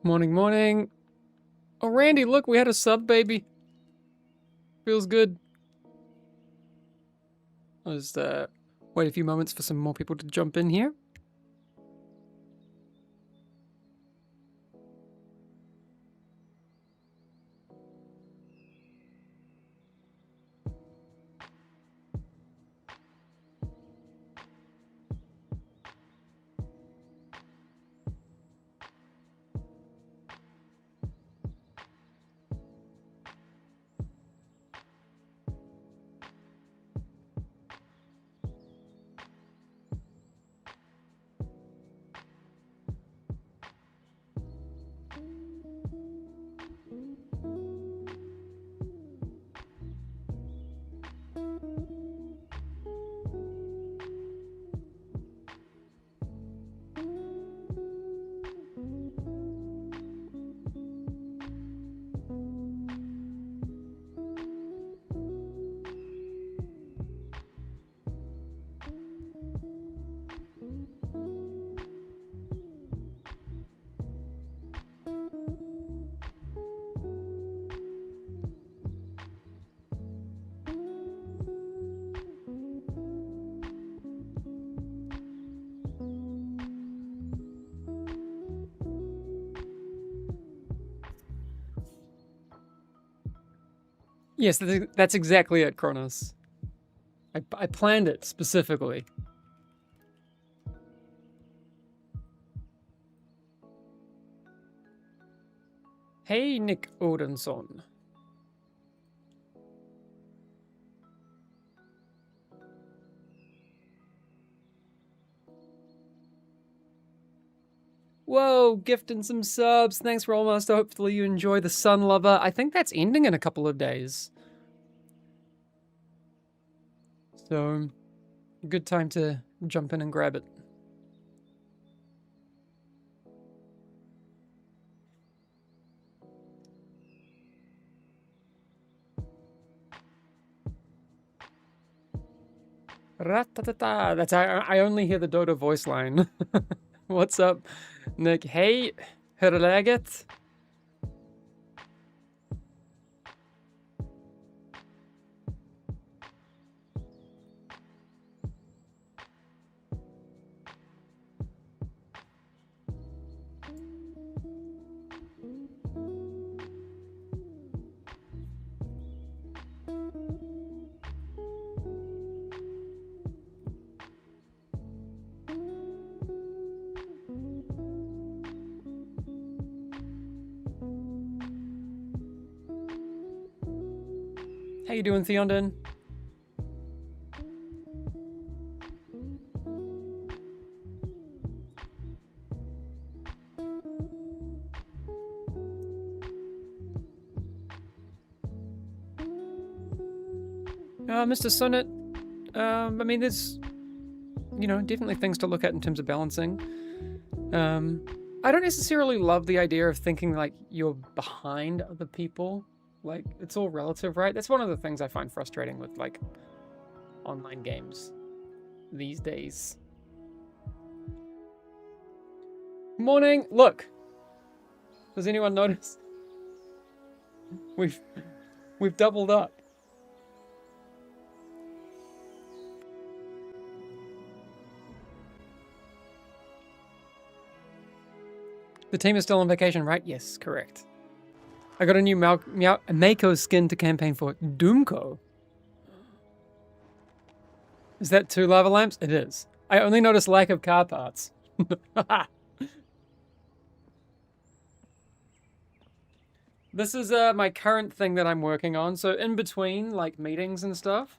Morning, morning. Oh, Randy, look, we had a sub, baby. Feels good. I'll just wait a few moments for some more people to jump in here. Yes, that's exactly it, Kronos. I planned it specifically. Hey, Nick Odinson. Whoa, gifting some subs. Thanks, Rollmaster. Hopefully you enjoy the Sun Lover. I think that's ending in a couple of days. So, good time to jump in and grab it. Ratatata. That's I only hear the Dodo voice line. What's up, Nick? Hey, hur är läget? How you doing, Theondon? Mr. Sonnet, I mean, there's, definitely things to look at in terms of balancing. I don't necessarily love the idea of thinking like you're behind other people. Like, it's all relative, right? That's one of the things I find frustrating with, like, online games these days. Morning! Look! Does anyone notice? We've doubled up. The team is still on vacation, right? Yes, correct. I got a new Mako skin to campaign for Doomco. Is that 2 lava lamps? It is. I only noticed lack of car parts. This is my current thing that I'm working on. So in between like meetings and stuff,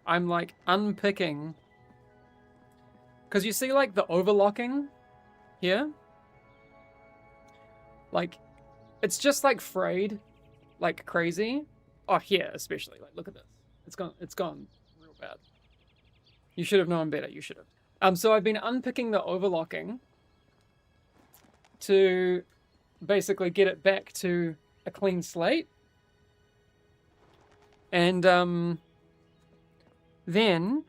I'm like unpicking. Because you see like the overlocking here? Like, it's just like frayed like crazy. Oh, here especially. Like, look at this. It's gone real bad. You should have known better. You should have. So I've been unpicking the overlocking to basically get it back to a clean slate. And then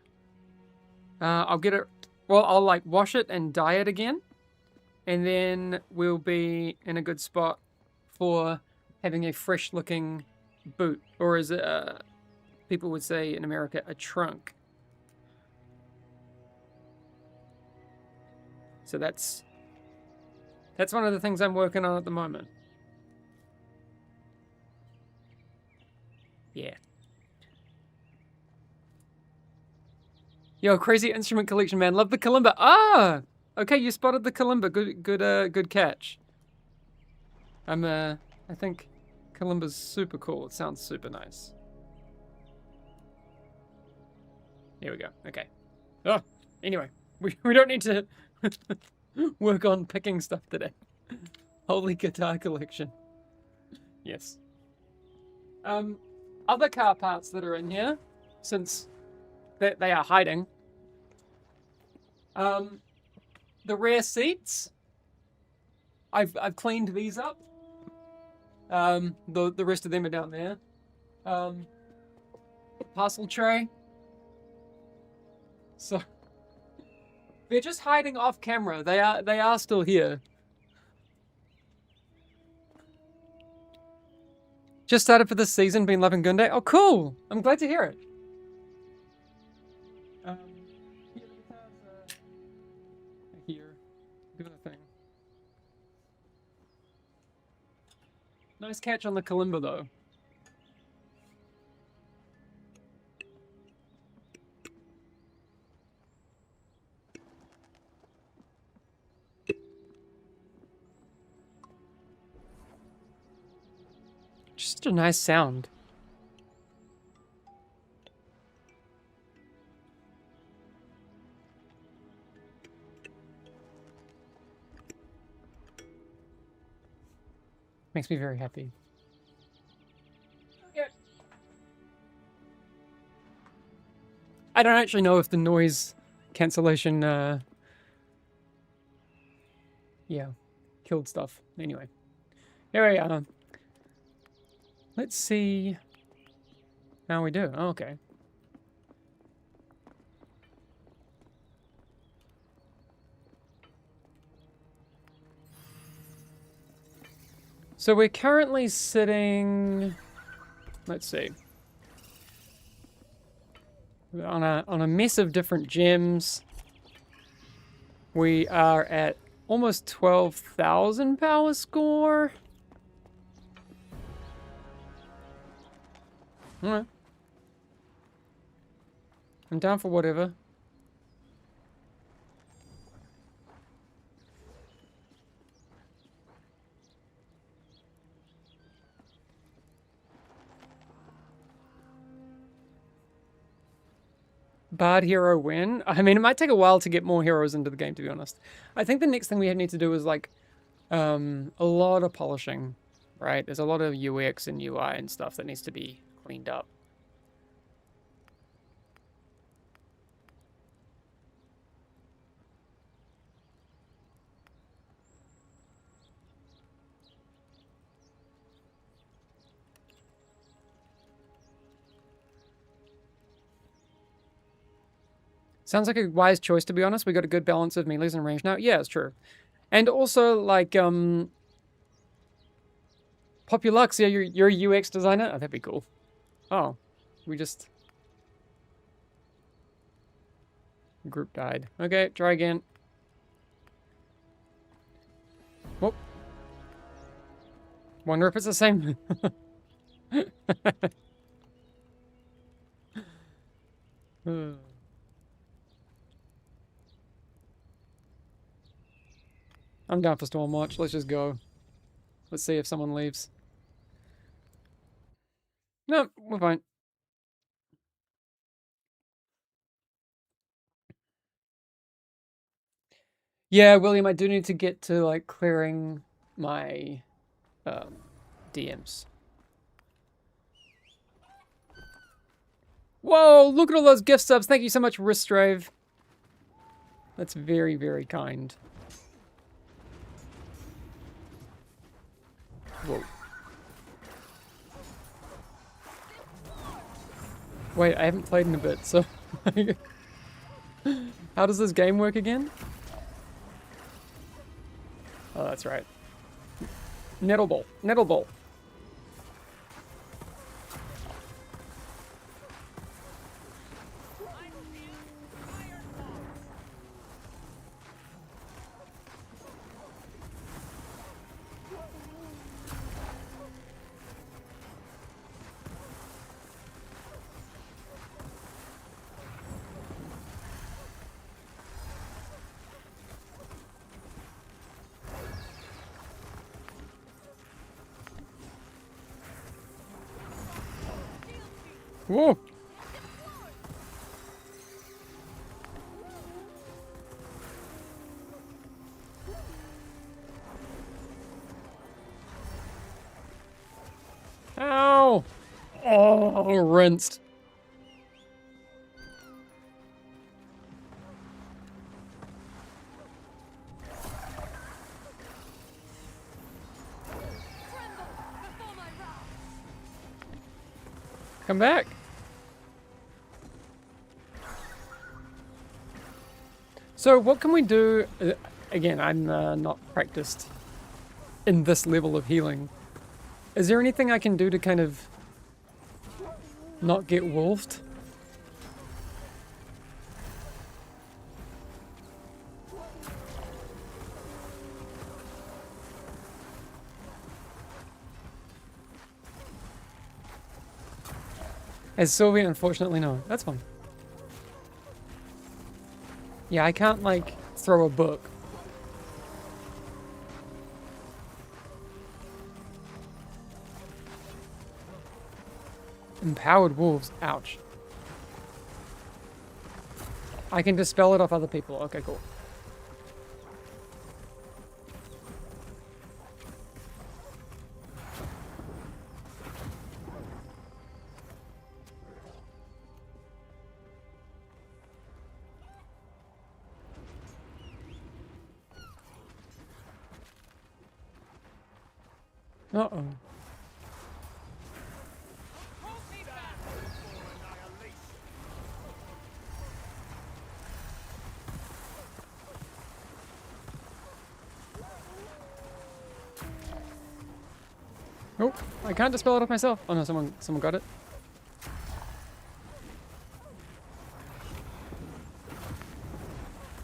I'll get it. Well, I'll like wash it and dye it again. And then we'll be in a good spot for having a fresh looking boot, or as people would say in America, a trunk. So that's one of the things I'm working on at the moment. Yeah. Yo, crazy instrument collection, man. Love the kalimba. Ah! Okay, you spotted the kalimba. Good catch. I think kalimba's super cool. It sounds super nice. Here we go. Okay. Oh, anyway. We don't need to work on picking stuff today. Holy guitar collection. Yes. Other car parts that are in here, since they are hiding. The rear seats. I've cleaned these up. The rest of them are down there. Parcel tray. So they're just hiding off camera. They are still here. Just started for this season, been loving Gunday. Oh, cool! I'm glad to hear it. Yeah, the guitars here, doing a thing. Nice catch on the kalimba, though. Just a nice sound. Makes me very happy. Okay. I don't actually know if the noise cancellation, yeah, killed stuff. Anyway, here we are. Let's see how we do. Oh, okay. So we're currently sitting, let's see, on a mess of different gems. We are at almost 12,000 power score. Alright. I'm down for whatever. Bard hero win. I mean, it might take a while to get more heroes into the game, to be honest. I think the next thing we need to do is like a lot of polishing, right? There's a lot of UX and UI and stuff that needs to be cleaned up. Sounds like a wise choice, to be honest. We got a good balance of melees and range now. Yeah, it's true. And also, like, Populux, yeah, you're a UX designer? Oh, that'd be cool. Oh, we just... Group died. Okay, try again. Whoop. Wonder if it's the same. I'm down for Stormwatch. Let's just go. Let's see if someone leaves. No, we're fine. Yeah, William, I do need to get to, like, clearing my DMs. Whoa, look at all those gift subs. Thank you so much, Ristrave. That's very, very kind. Whoa. Wait, I haven't played in a bit, so... How does this game work again? Oh, that's right. Nettle ball. Nettle ball. Whoa! Ow! Oh, rinsed. Come back. So what can we do? Again, I'm not practiced in this level of healing. Is there anything I can do to kind of not get wolfed? As Sylvie, unfortunately, no. That's fine. Yeah, I can't, like, throw a book. Empowered wolves. Ouch. I can dispel it off other people. Okay, cool. Uh-oh. Oh, I can't dispel it off myself. Oh no, someone got it.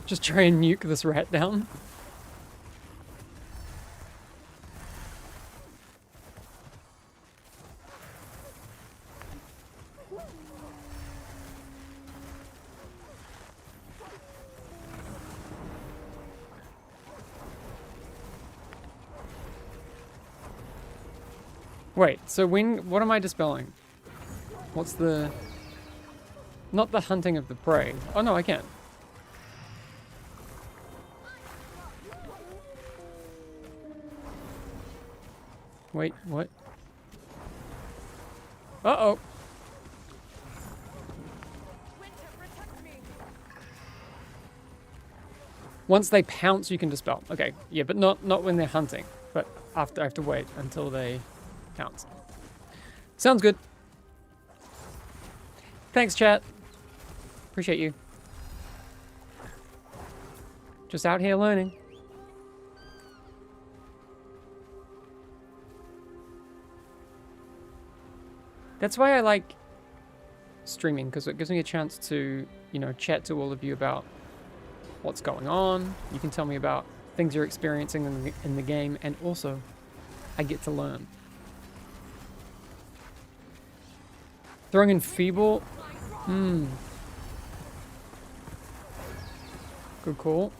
Just try and nuke this rat down. Wait, so what am I dispelling? What's the... Not the hunting of the prey. Oh no, I can't. Wait, what? Uh-oh. Once they pounce, you can dispel. Okay, yeah, but not when they're hunting. But after, I have to wait until they pounce. Sounds good. Thanks, chat. Appreciate you. Just out here learning. That's why I like streaming, because it gives me a chance to, you know, chat to all of you about what's going on. You can tell me about things you're experiencing in the game, and also I get to learn. Throwing in feeble. Good call.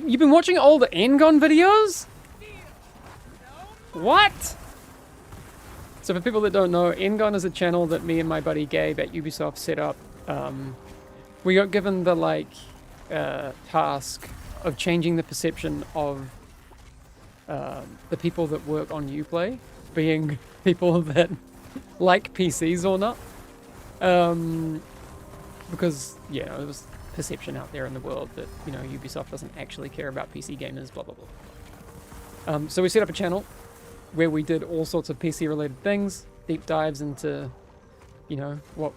You've been watching all the Engon videos? What? So for people that don't know, Engon is a channel that me and my buddy Gabe at Ubisoft set up. We got given the task of changing the perception of the people that work on Uplay, being people that like PCs or not. Because, yeah, there was perception out there in the world that, you know, Ubisoft doesn't actually care about PC gamers, blah, blah, blah. So we set up a channel where we did all sorts of PC related things, deep dives into, you know, what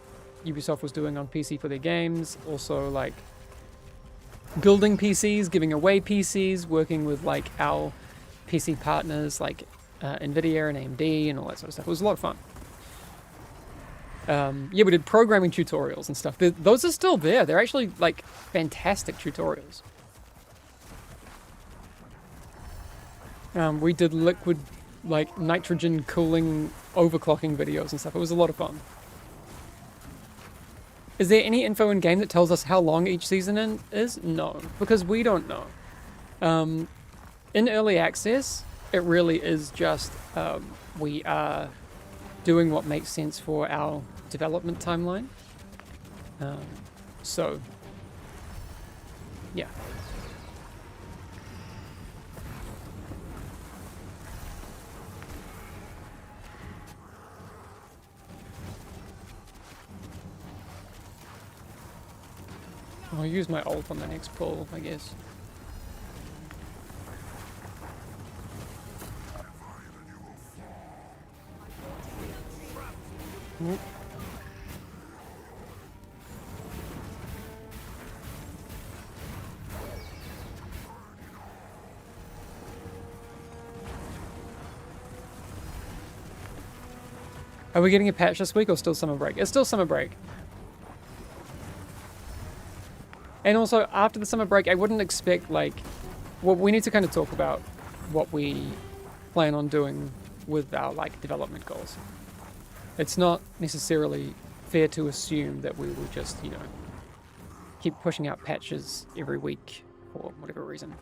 Ubisoft was doing on PC for their games, also like building PCs, giving away PCs, working with like our PC partners like Nvidia and AMD and all that sort of stuff. It was a lot of fun. Yeah, we did programming tutorials and stuff. Those are still there. They're actually like fantastic tutorials. We did liquid, like nitrogen cooling overclocking videos and stuff. It was a lot of fun. Is there any info in game that tells us how long each season is? No, because we don't know. In early access, it really is just we are doing what makes sense for our development timeline. So, yeah. I'll use my ult on the next pull, I guess. Oop. Are we getting a patch this week or still summer break? It's still summer break. And also, after the summer break, I wouldn't expect, like... Well, we need to kind of talk about what we plan on doing with our, like, development goals. It's not necessarily fair to assume that we will just, you know, keep pushing out patches every week for whatever reason.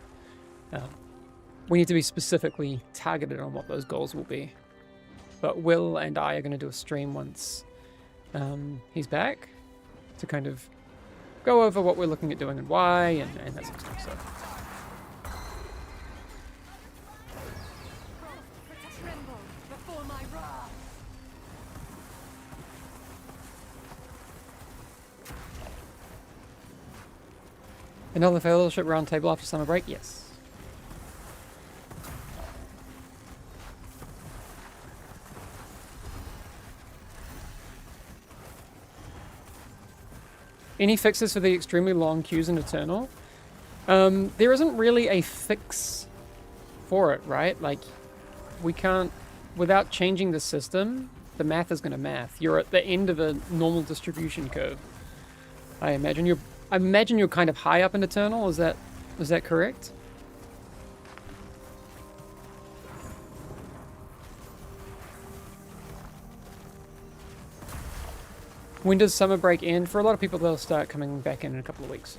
We need to be specifically targeted on what those goals will be. But Will and I are going to do a stream once he's back to kind of go over what we're looking at doing and why, and that sort of stuff. So. Another fellowship roundtable after summer break? Yes. Any fixes for the extremely long queues in Eternal? There isn't really a fix for it, right? Like, we can't, without changing the system, the math is going to math. You're at the end of a normal distribution curve. I imagine you're kind of high up in Eternal. Is that correct? When does summer break end? For a lot of people, they'll start coming back in a couple of weeks.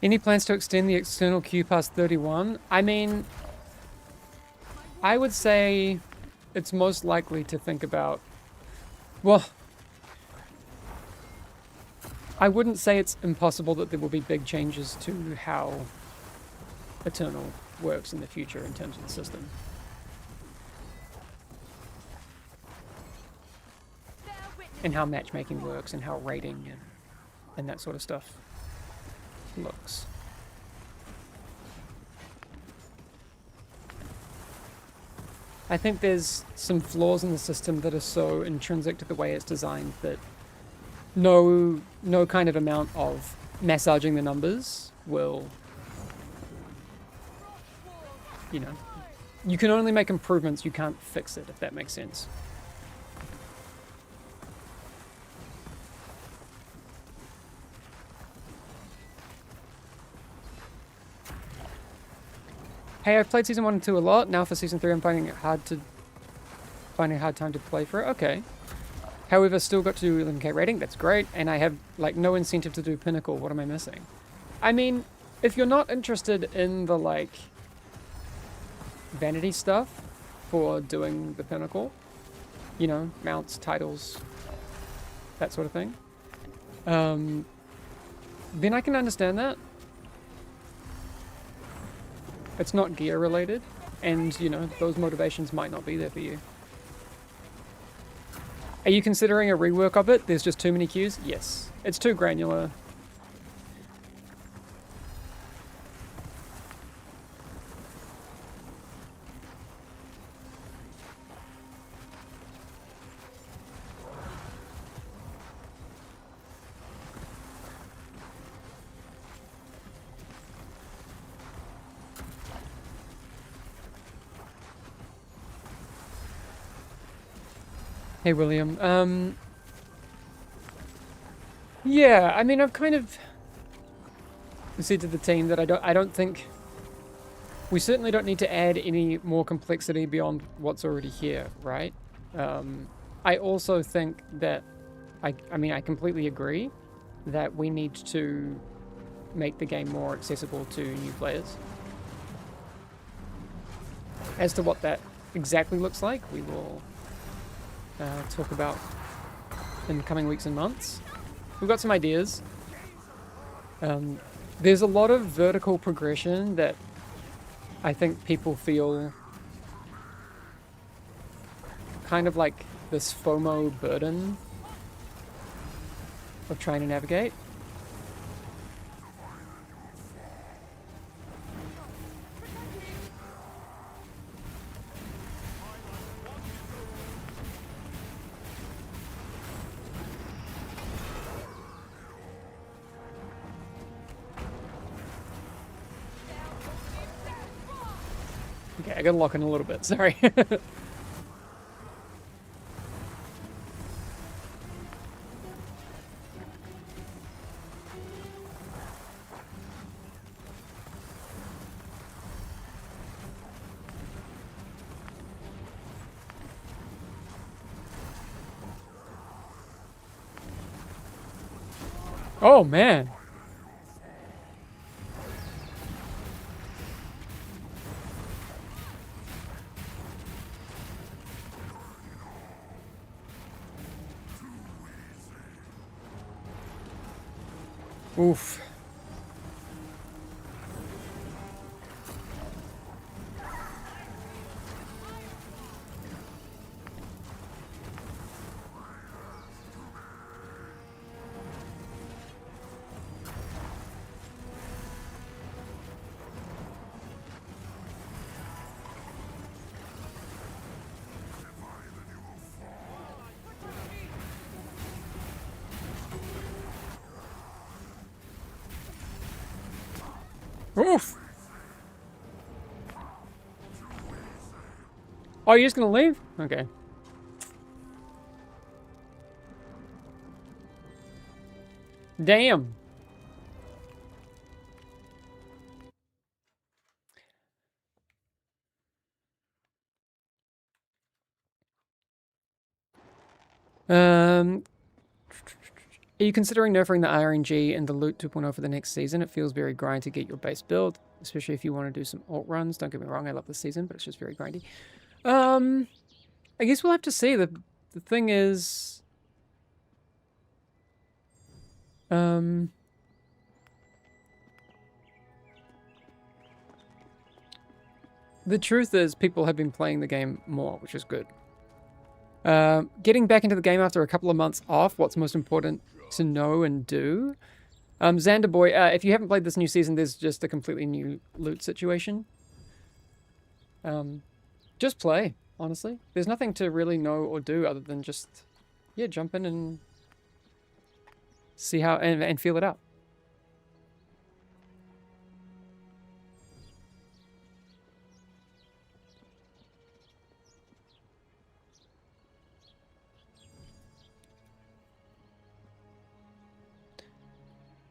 Any plans to extend the external queue past 31? I mean, I would say it's most likely to think about... Well, I wouldn't say it's impossible that there will be big changes to how Eternal works in the future in terms of the system. And how matchmaking works and how rating and that sort of stuff looks. I think there's some flaws in the system that are so intrinsic to the way it's designed that no kind of amount of massaging the numbers will, you know, you can only make improvements, you can't fix it, if that makes sense. Hey, I've played Season 1 and 2 a lot. Now for Season 3, I'm finding a hard time to play for it. Okay. However, still got to do 11k rating. That's great. And I have, like, no incentive to do Pinnacle. What am I missing? I mean, if you're not interested in the, like, vanity stuff for doing the Pinnacle, you know, mounts, titles, that sort of thing, then I can understand that. It's not gear related, and you know, those motivations might not be there for you. Are you considering a rework of it? There's just too many queues? Yes. It's too granular. Hey, William. Yeah, I mean, I've kind of said to the team that I don't think we certainly don't need to add any more complexity beyond what's already here, right? I also think that I mean, I completely agree that we need to make the game more accessible to new players. As to what that exactly looks like, we will talk about in the coming weeks and months. We've got some ideas. There's a lot of vertical progression that I think people feel kind of like this FOMO burden of trying to navigate. Okay, I gotta lock in a little bit, sorry. Oh, man. Oof. Oof. Oh, you're just gonna leave? Okay. Damn. Are you considering nerfing the RNG and the loot 2.0 for the next season? It feels very grindy to get your base build, especially if you want to do some alt runs. Don't get me wrong, I love this season, but it's just very grindy. I guess we'll have to see. The thing is, the truth is people have been playing the game more, which is good. Getting back into the game after a couple of months off, what's most important to know and do? Xanderboy, if you haven't played this new season, there's just a completely new loot situation. Just play, honestly. There's nothing to really know or do other than just, yeah, jump in and see how, and feel it out.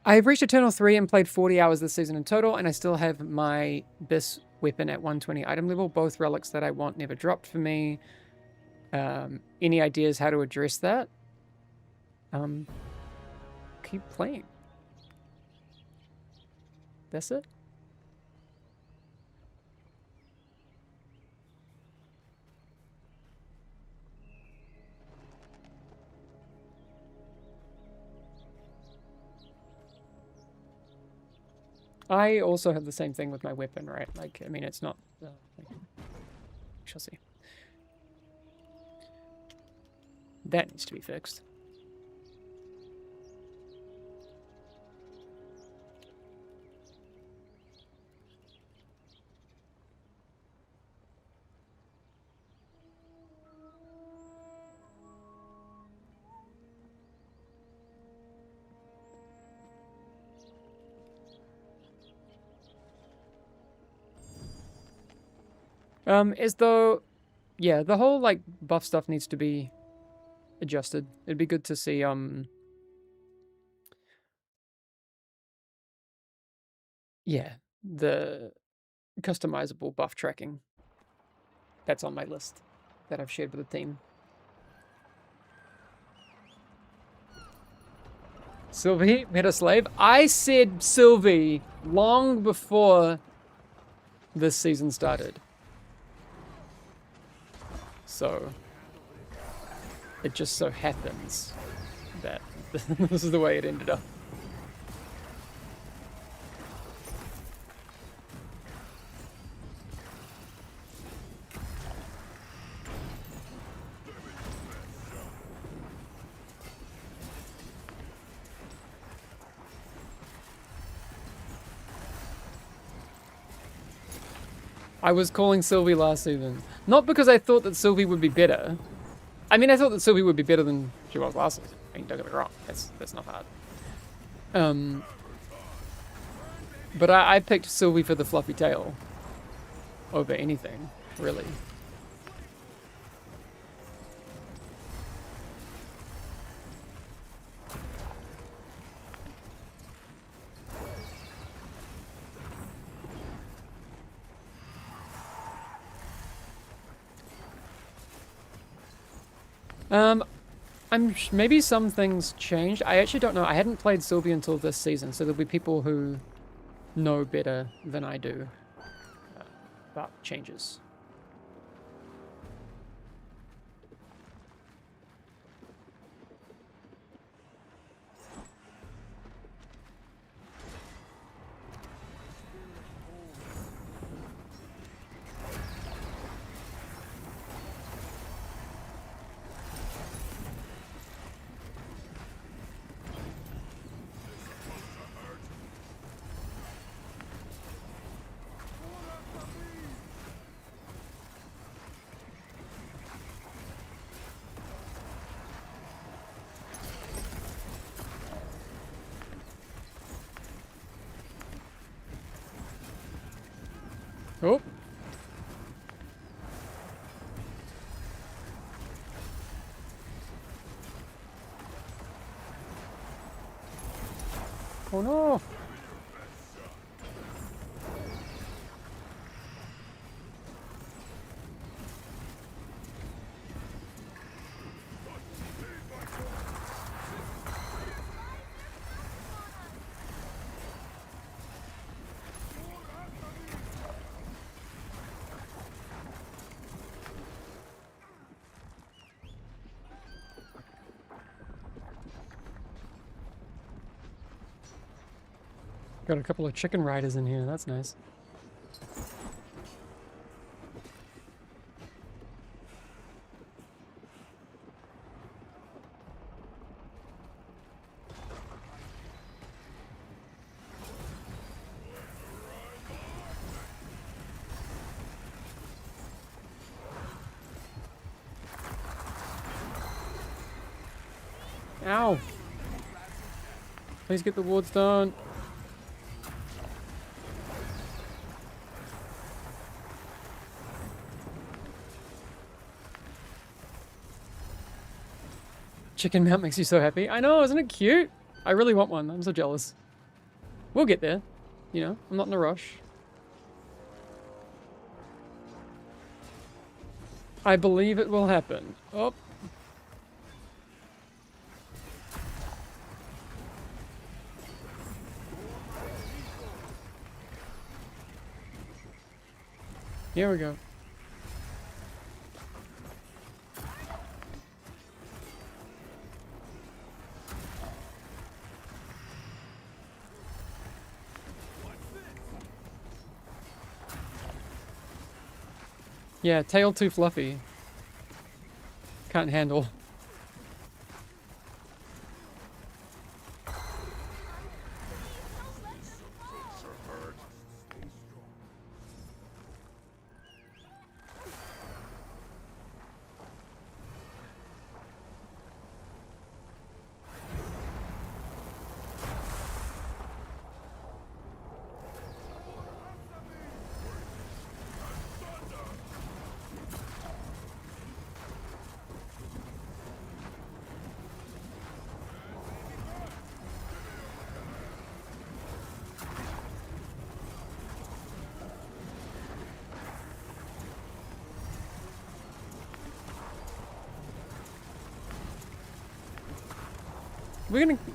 I've reached Eternal 3 and played 40 hours this season in total, and I still have my Bis weapon at 120 item level. Both relics that I want never dropped for me. Any ideas how to address that? Keep playing. That's it. I also have the same thing with my weapon, right? Like, I mean, it's not... we shall see. That needs to be fixed. As though... Yeah, the whole, like, buff stuff needs to be adjusted. It'd be good to see, yeah, the customizable buff tracking. That's on my list that I've shared with the team. Sylvie, meta slave. I said Sylvie long before this season started. So, it just so happens that this is the way it ended up. I was calling Sylvie last season. Not because I thought that Sylvie would be better. I mean, I thought that Sylvie would be better than she was last season. I mean, don't get me wrong. That's not hard. But I picked Sylvie for the fluffy tail over anything, really. Maybe some things changed. I actually don't know. I hadn't played Sylvie until this season, so there'll be people who know better than I do about changes. Oh. Oh no. Got a couple of chicken riders in here. That's nice. Ow! Please get the wards done. Chicken mount makes you so happy. I know, isn't it cute? I really want one. I'm so jealous. We'll get there. You know, I'm not in a rush. I believe it will happen. Oh. Here we go. Yeah, tail too fluffy. Can't handle.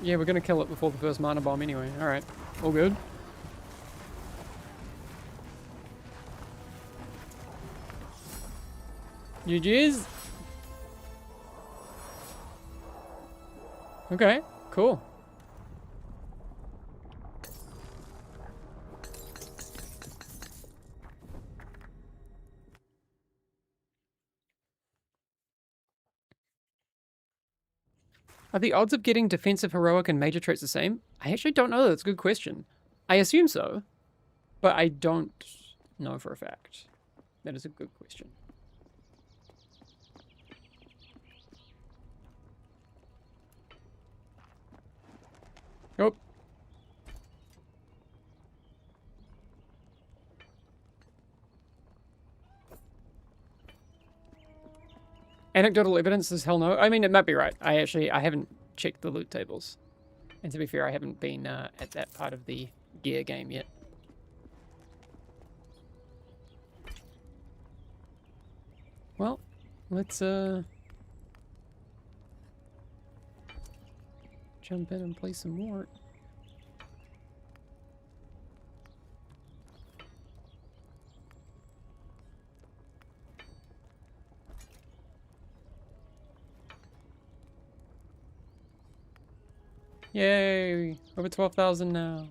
We're gonna kill it before the first mana bomb anyway. Alright. All good. GG's. Okay, cool. Are the odds of getting defensive, heroic, and major traits the same? I actually don't know. That's a good question. I assume so, but I don't know for a fact. That is a good question. Oh. Anecdotal evidence is hell no. I mean, it might be right. I haven't checked the loot tables. And to be fair, I haven't been at that part of the gear game yet. Well, let's jump in and play some more. Yay! Over 12,000 now.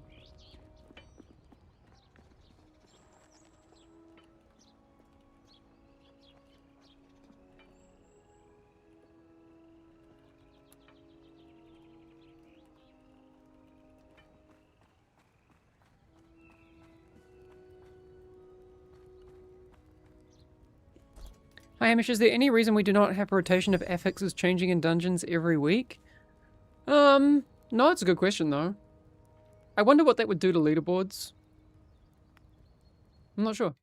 Hi Hamish, is there any reason we do not have a rotation of affixes changing in dungeons every week? No, it's a good question though. I wonder what that would do to leaderboards. I'm not sure.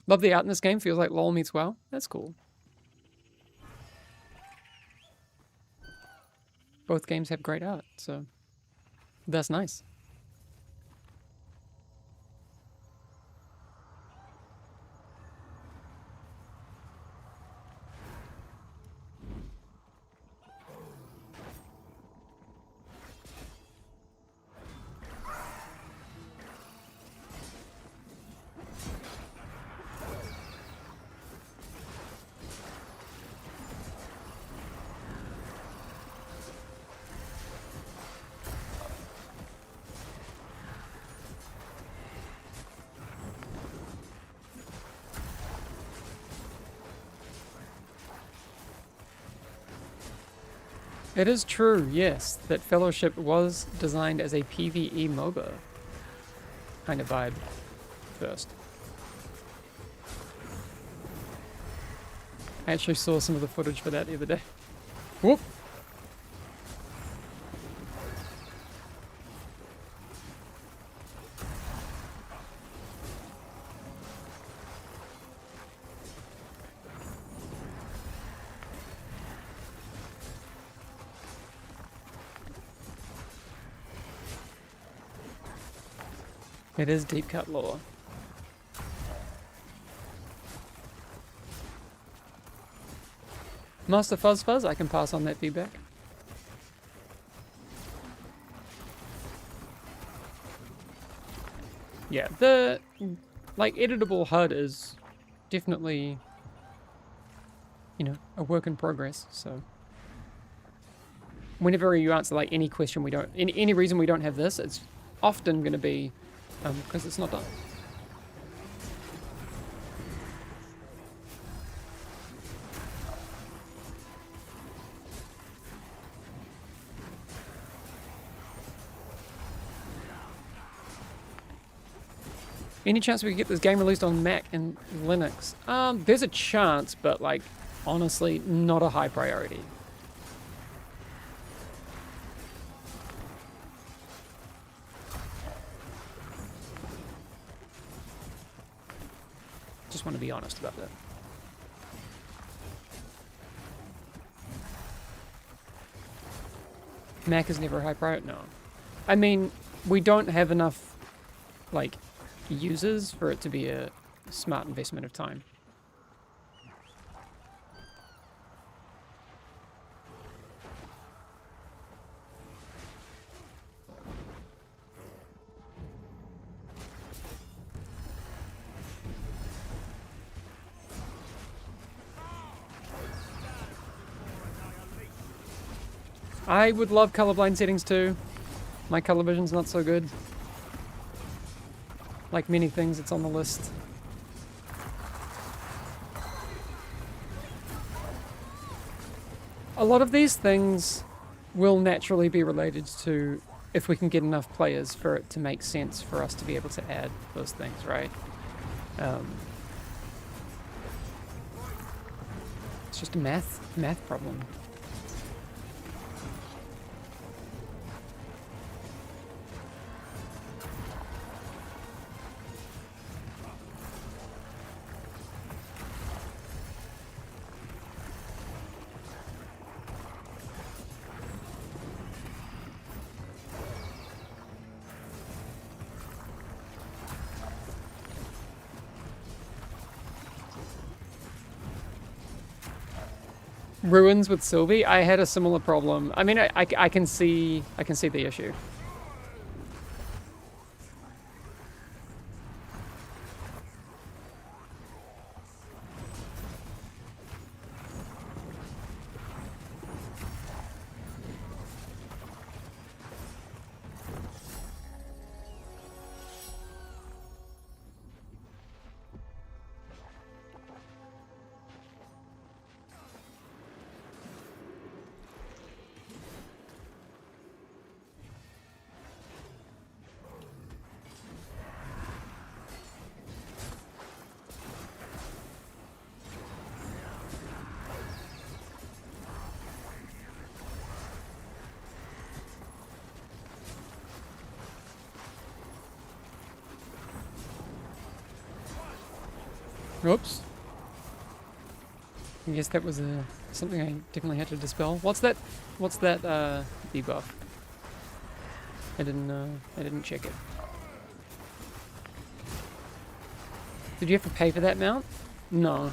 Love the art in this game, feels like LOL meets WoW. That's cool. Both games have great art, so that's nice. It is true, yes, that Fellowship was designed as a PvE MOBA kind of vibe first. I actually saw some of the footage for that the other day. Whoop! It is deep cut lore. Master Fuzz, I can pass on that feedback. Yeah, the like editable HUD is definitely, you know, a work in progress, so whenever you answer like any question we don't, any reason we don't have this, it's often going to be because it's not done. Any chance we could get this game released on Mac and Linux? There's a chance, but like, honestly, not a high priority. Just want to be honest about that. Mac is never a high priority? No. I mean, we don't have enough, like, users for it to be a smart investment of time. I would love colorblind settings too. My color vision's not so good. Like many things, it's on the list. A lot of these things will naturally be related to if we can get enough players for it to make sense for us to be able to add those things, right? It's just a math problem. Ruins with Sylvie, I had a similar problem. I mean, I can see the issue. Oops. I guess that was something I definitely had to dispel. What's that debuff? I didn't check it. Did you have to pay for that mount? No.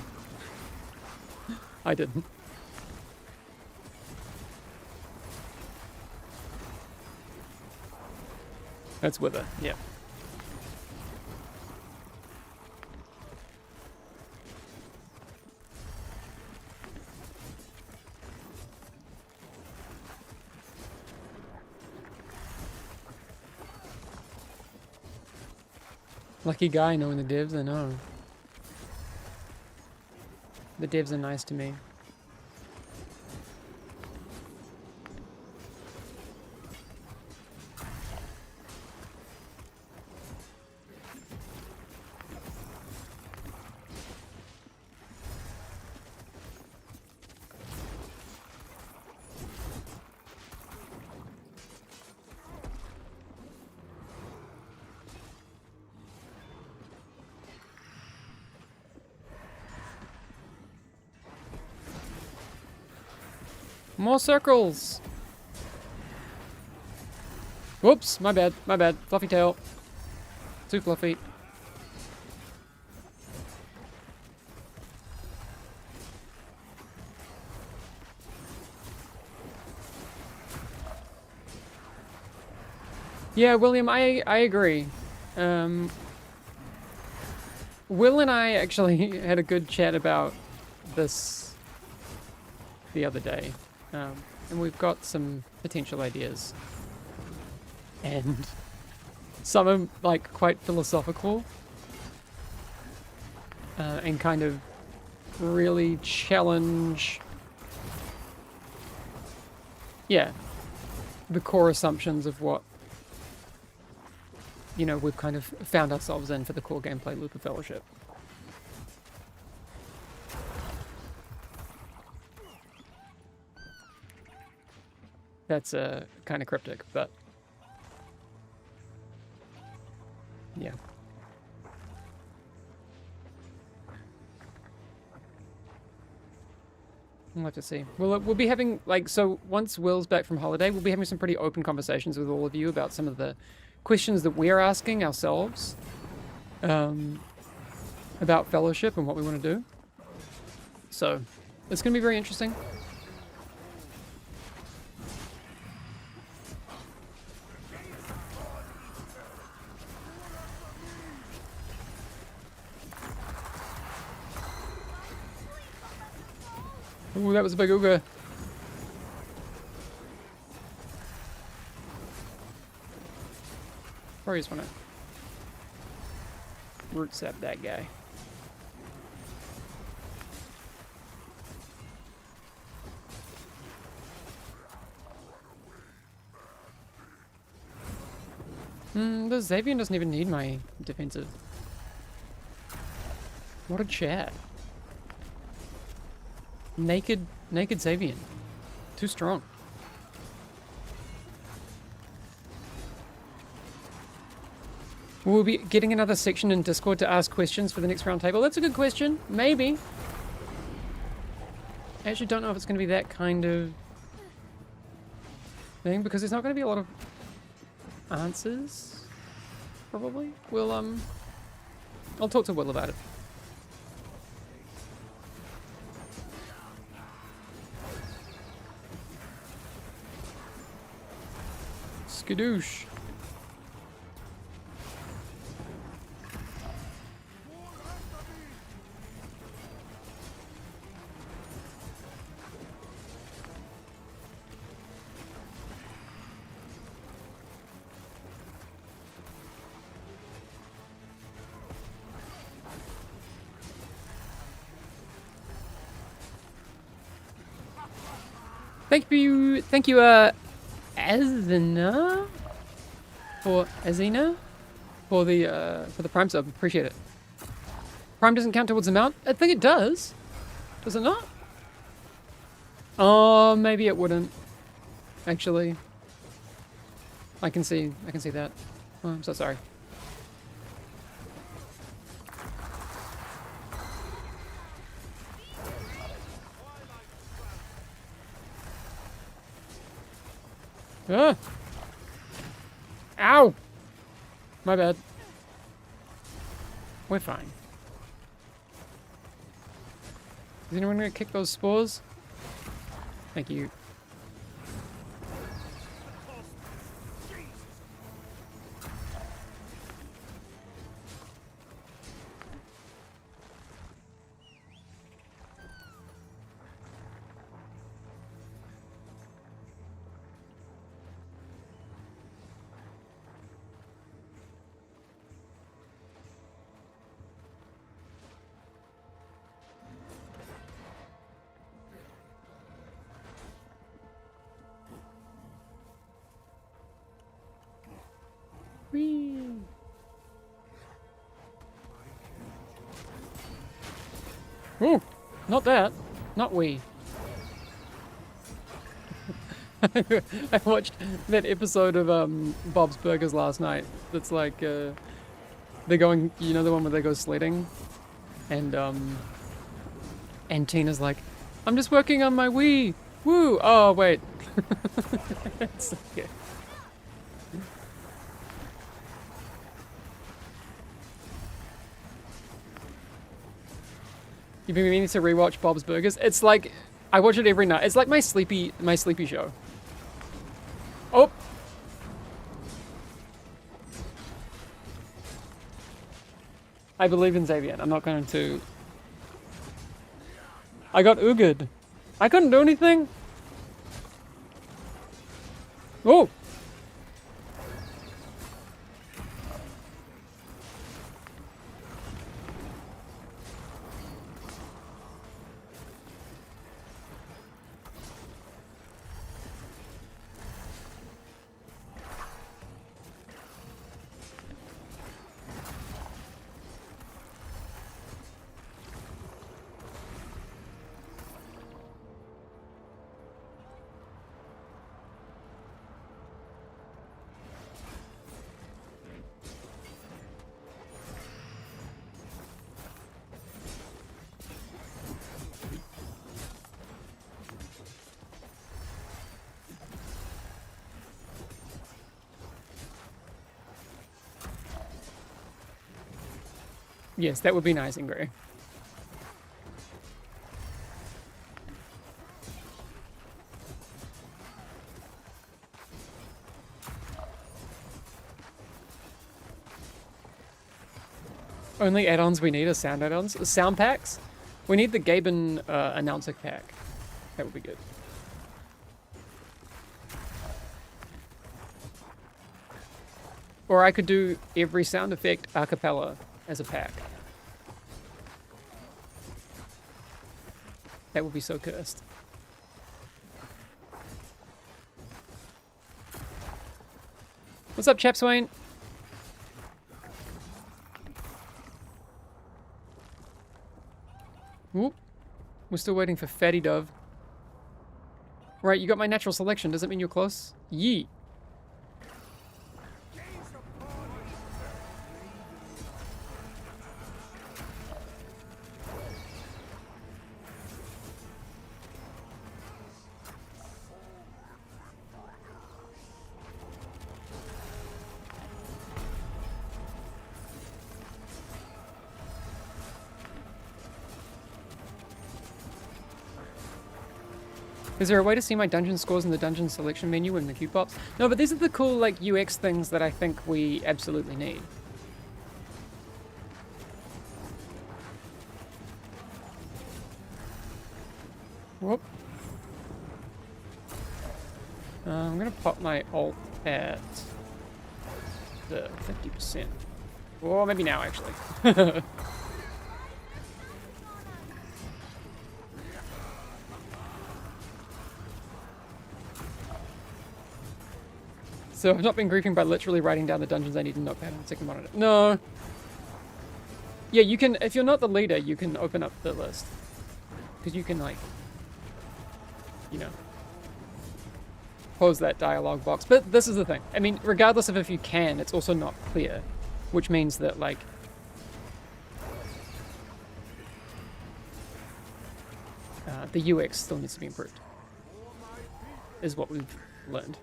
I didn't. That's with it, yeah. Lucky guy knowing the devs, I know. The devs are nice to me. More circles! Whoops, my bad. Fluffy tail. Too fluffy. Yeah, William, I agree. Will and I actually had a good chat about this the other day. And we've got some potential ideas. And some are like quite philosophical and kind of really challenge, yeah, the core assumptions of what, you know, we've kind of found ourselves in for the core gameplay loop of Fellowship. That's kind of cryptic, but yeah. We'll have to see. We'll be having, like, so once Will's back from holiday, we'll be having some pretty open conversations with all of you about some of the questions that we're asking ourselves about Fellowship and what we want to do. So it's going to be very interesting. Ooh, that was a big ooga. Probably just want to root sap that guy. The Xavier doesn't even need my defensive. What a chat. Naked Xavier. Too strong. We'll be getting another section in Discord to ask questions for the next round table. That's a good question. Maybe. I actually don't know if it's going to be that kind of thing, because there's not going to be a lot of answers, probably. We'll, I'll talk to Will about it. Skadoosh. Thank you, Azina for the Prime sub. Appreciate it. Prime doesn't count towards the mount. I think it does. Does it not? Oh, maybe it wouldn't. Actually, I can see that. Oh, I'm so sorry. Ah. Ow! My bad. We're fine. Is anyone gonna kick those spores? Thank you. Ooh, not that. Not we. I watched that episode of Bob's Burgers last night. That's like they're going, you know, the one where they go sledding, and Tina's like, "I'm just working on my Wii." Woo! Oh wait. It's okay. You've been meaning to rewatch Bob's Burgers. It's like I watch it every night. It's like my sleepy show. Oh. I believe in Xavier. I'm not going to. I got ooged. I couldn't do anything. Oh! Yes, that would be nice and grey. Only add-ons we need are sound add-ons. Sound packs? We need the Gaben announcer pack. That would be good. Or I could do every sound effect a cappella as a pack. That would be so cursed. What's up, Chap Swain? Whoop. We're still waiting for Fatty Dove. Right, you got my natural selection. Does that mean you're close? Yee. Is there a way to see my dungeon scores in the dungeon selection menu when the queue pops? No, but these are the cool like UX things that I think we absolutely need. Whoop. I'm gonna pop my alt at the 50%. Or maybe now, actually. So I've not been griefing by literally writing down the dungeons I need to notepad on the second monitor. No. Yeah, you can, if you're not the leader, you can open up the list. Because you can, like, you know, close that dialogue box. But this is the thing. I mean, regardless of if you can, it's also not clear. Which means that, like, the UX still needs to be improved. Is what we've learned.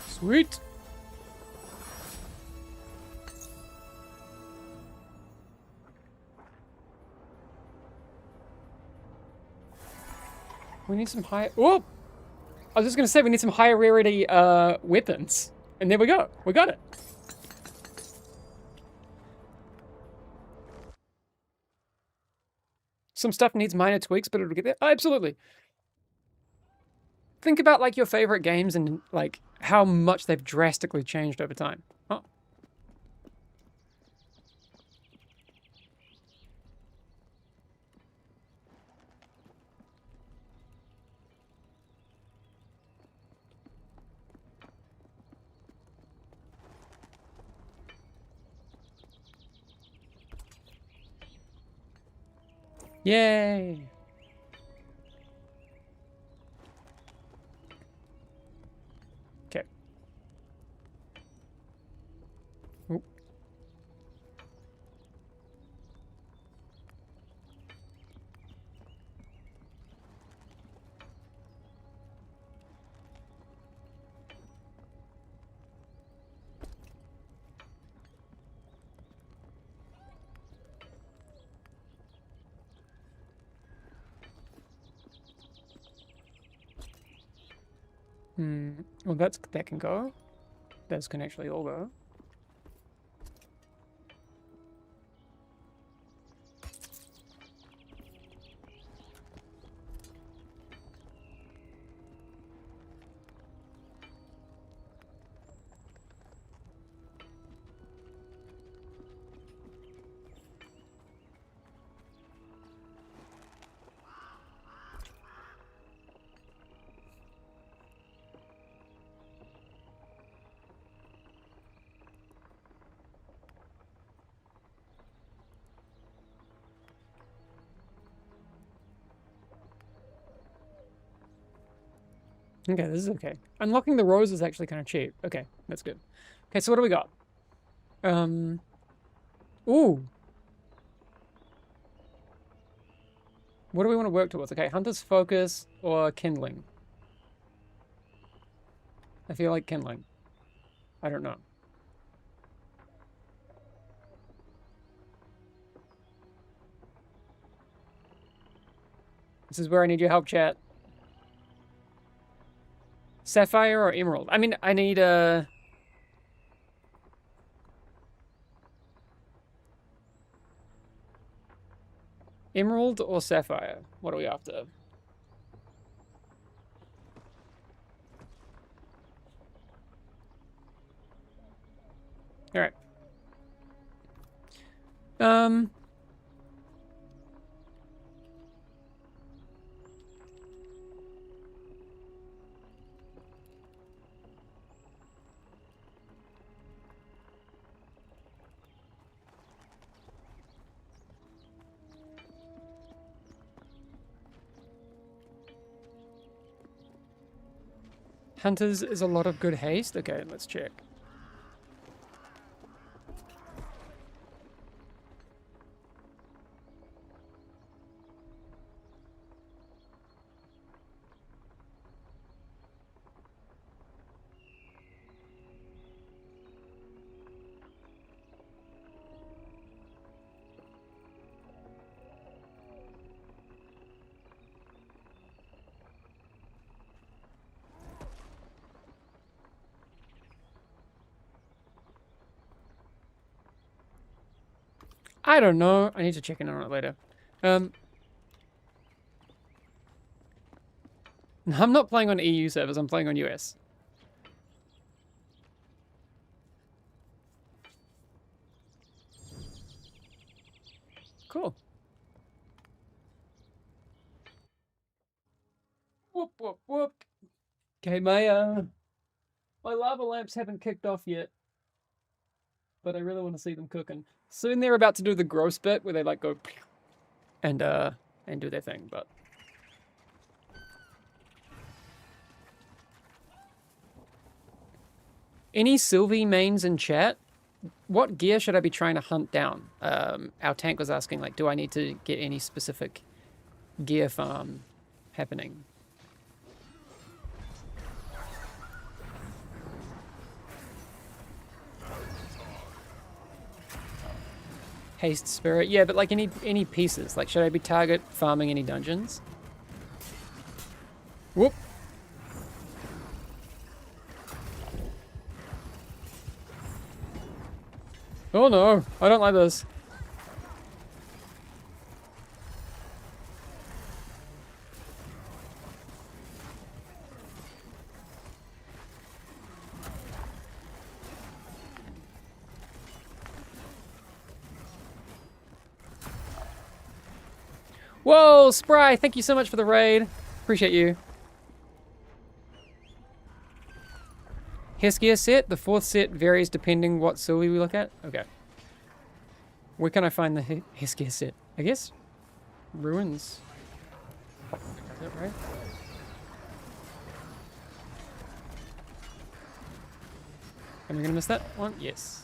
Sweet. We need some high. Oh, I was just gonna say we need some higher rarity weapons, and there we go. We got it. Some stuff needs minor tweaks, but it'll get there. Oh, absolutely. Think about like your favorite games and like how much they've drastically changed over time. Oh. Yay. Okay. Oop. Well, that can go. Those can actually all go. Okay, this is okay. Unlocking the rose is actually kind of cheap. Okay, that's good. Okay, so what do we got? Ooh. What do we want to work towards? Okay, Hunter's Focus or Kindling? I feel like Kindling. I don't know. This is where I need your help, chat. Sapphire or Emerald? I mean, I need a... Emerald or Sapphire? What are we after? Alright. Hunters is a lot of good haste. Okay, let's check. I don't know. I need to check in on it later. I'm not playing on EU servers. I'm playing on US. Cool. Whoop, whoop, whoop. Okay, my lava lamps haven't kicked off yet. But I really want to see them cooking. Soon they're about to do the gross bit where they like go and do their thing, but any Sylvie mains in chat? What gear should I be trying to hunt down? Our tank was asking, like, do I need to get any specific gear farm happening? Haste spirit, yeah, but like any pieces. Like, should I be target farming any dungeons? Whoop. Oh no, I don't like this. Whoa, Spry, thank you so much for the raid. Appreciate you. Heskia set, the 4th set varies depending what Sylvie we look at. Okay. Where can I find the Heskia set? I guess ruins. Is that right? Am I gonna miss that one? Yes.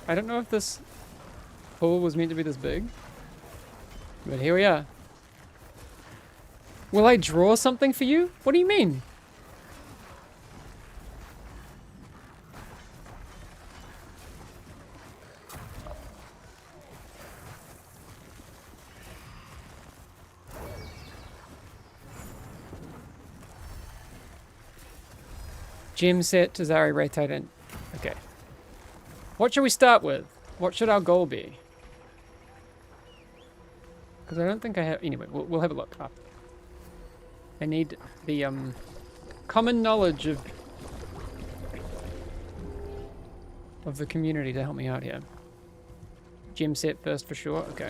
I don't know if this pool was meant to be this big, but here we are. Will I draw something for you? What do you mean? Gem set, Tazari, Ray Titan. Okay. What should we start with? What should our goal be? Because I don't think I have... Anyway, we'll have a look up. I need the common knowledge of the community to help me out here. Gem set first for sure. Okay.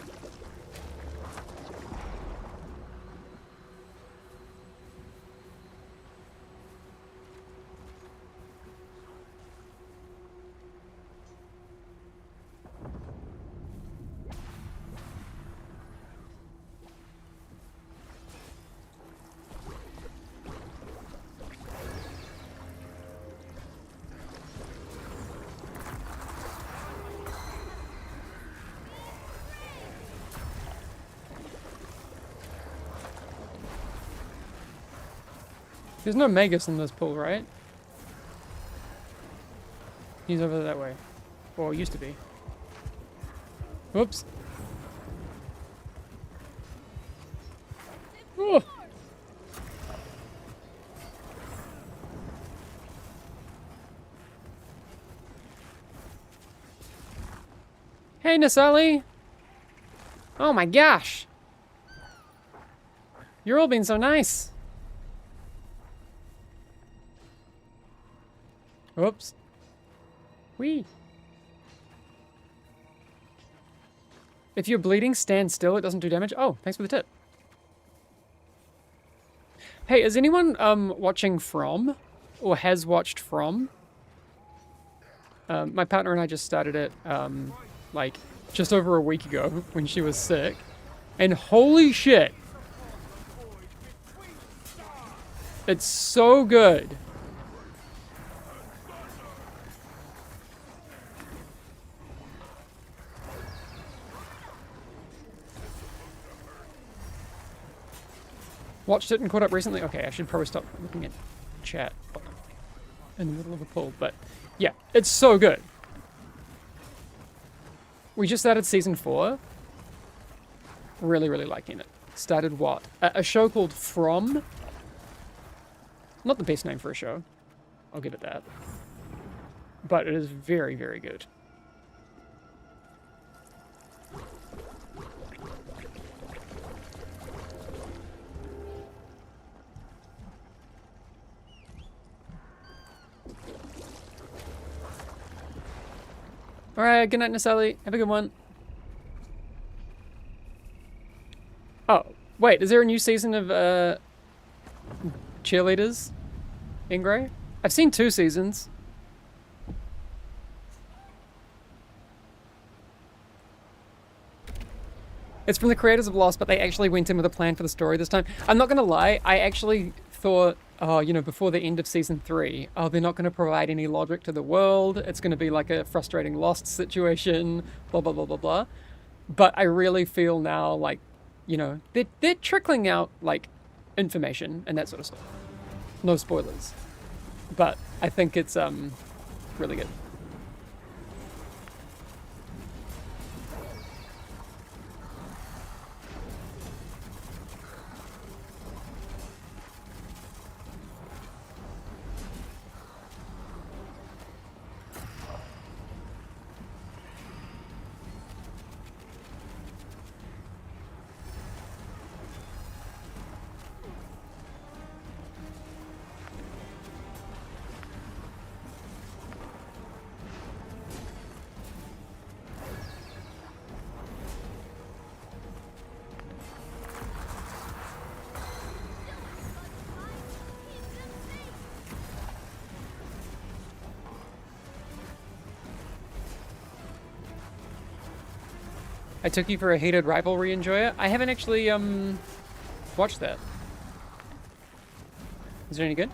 There's no Magus in this pool, right? He's over that way. Or used to be. Whoops. Oh. Hey, Nasali! Oh my gosh! You're all being so nice! Oops. Whee! If you're bleeding, stand still. It doesn't do damage. Oh, thanks for the tip. Hey, is anyone watching From? Or has watched From? My partner and I just started it, like, just over a week ago when she was sick. And holy shit! It's so good. Watched it and caught up recently. Okay, I should probably stop looking at chat in the middle of a poll, but yeah, it's so good. We just started season 4. Really, really liking it. Started what? A show called From. Not the best name for a show. I'll give it that. But it is very, very good. Alright, good night, Nasali. Have a good one. Oh, wait, is there a new season of Cheerleaders in Grey? I've seen 2 seasons. It's from the creators of Lost, but they actually went in with a plan for the story this time. I'm not gonna lie, I actually thought, oh, you know, before the end of season 3, oh, they're not going to provide any logic to the world. It's going to be like a frustrating Lost situation, blah, blah, blah, blah, blah. But I really feel now like, you know, they're trickling out, like, information and that sort of stuff. No spoilers. But I think it's really good. I took you for a hated rivalry enjoyer. I haven't actually watched that. Is it any good?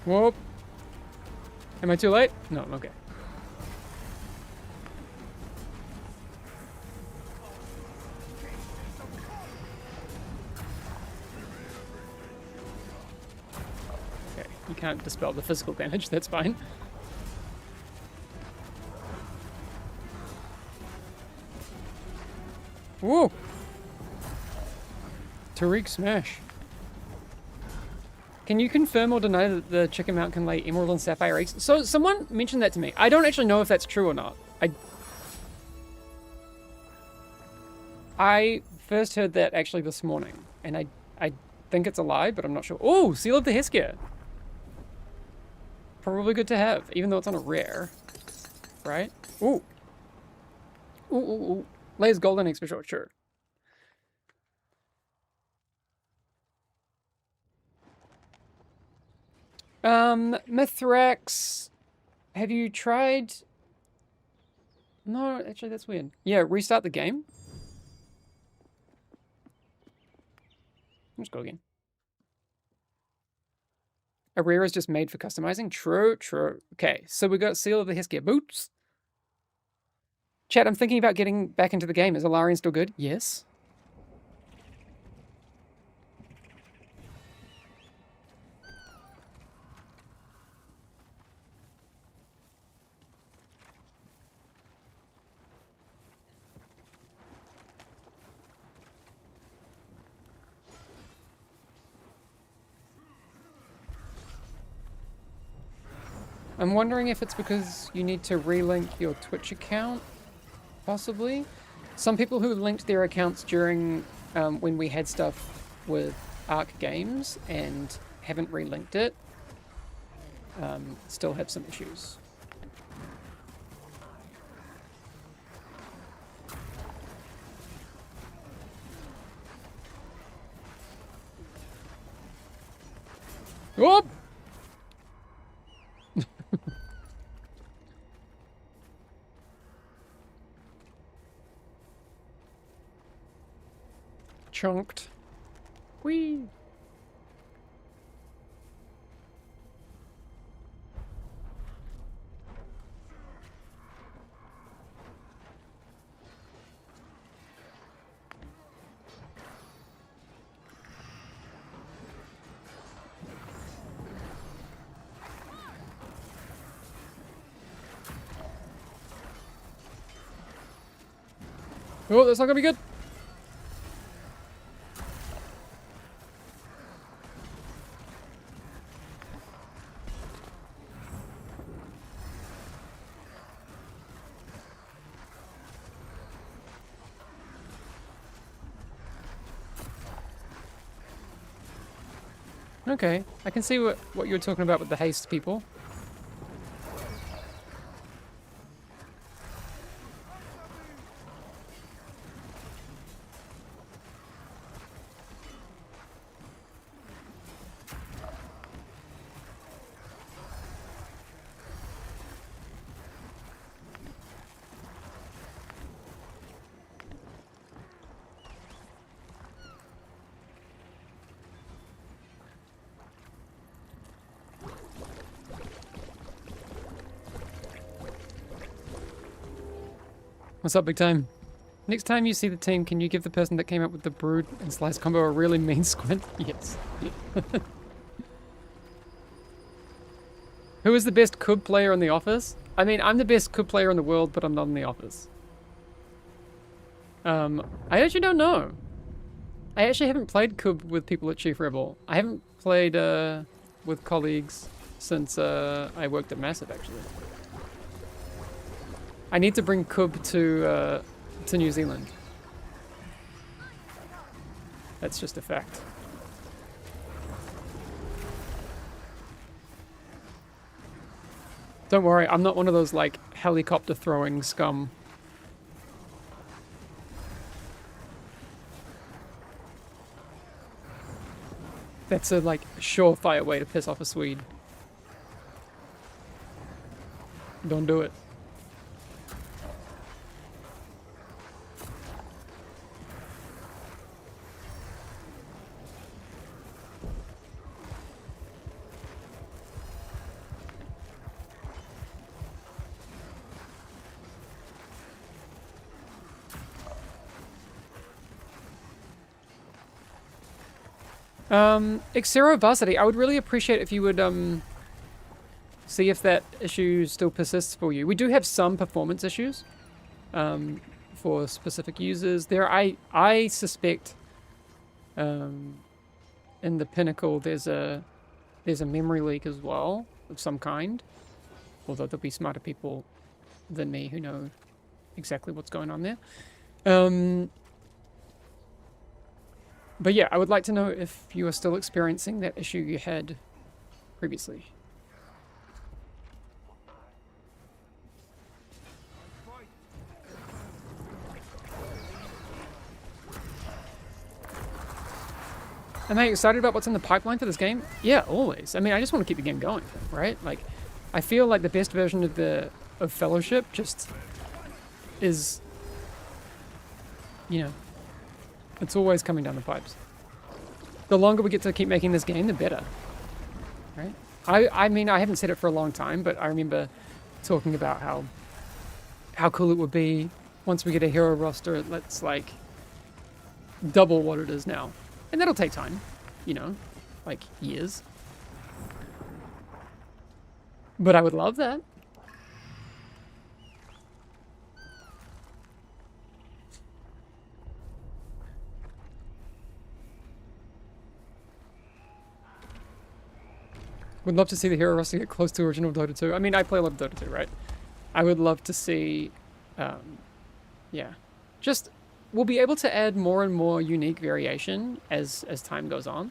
Whoop. Am I too late? No, okay. Okay, you can't dispel the physical damage, that's fine. Whoa! Tariq smash. Can you confirm or deny that the chicken mount can lay emerald and sapphire eggs? So someone mentioned that to me. I don't actually know if that's true or not. I first heard that actually this morning, and I think it's a lie, but I'm not sure. Oh, Seal of the Heskia. Probably good to have, even though it's on a rare, right? Ooh. Ooh, ooh, ooh. Lays golden eggs for sure. Mithrax, have you tried? No, actually, that's weird. Yeah, restart the game. Let's go again. A rare is just made for customizing. True. Okay, so we got Seal of the Heskia boots. Chat, I'm thinking about getting back into the game. Is Alarian still good? Yes. I'm wondering if it's because you need to relink your Twitch account, possibly. Some people who linked their accounts during when we had stuff with Arc Games and haven't relinked it, still have some issues. Whoop! Chunked. Whee! Oh, that's not gonna be good. Okay, I can see what you're talking about with the haste people. What's up, big time? Next time you see the team, can you give the person that came up with the brood and slice combo a really mean squint? Yes. Who is the best Cub player in the office? I mean, I'm the best Cub player in the world, but I'm not in the office. I actually don't know. I actually haven't played Cub with people at Chief Rebel. I haven't played with colleagues since I worked at Massive, actually. I need to bring Cub to New Zealand. That's just a fact. Don't worry, I'm not one of those, like, helicopter throwing scum. That's a, like, surefire way to piss off a Swede. Don't do it. Xero Varsity, I would really appreciate if you would see if that issue still persists for you. We do have some performance issues for specific users. I suspect in the Pinnacle there's a memory leak as well of some kind. Although there'll be smarter people than me who know exactly what's going on there. But yeah, I would like to know if you are still experiencing that issue you had previously. Am I excited about what's in the pipeline for this game? Yeah, always. I mean, I just want to keep the game going, right? Like, I feel like the best version of Fellowship just is, you know, it's always coming down the pipes. The longer we get to keep making this game, the better, right? I mean, I haven't said it for a long time, but I remember talking about how cool it would be once we get a hero roster that's like double what it is now. And that'll take time, you know, like years. But I would love that. Would love to see the hero roster get close to original Dota 2. I mean, I play a lot of Dota 2, right? I would love to see, yeah, just we'll be able to add more and more unique variation as time goes on.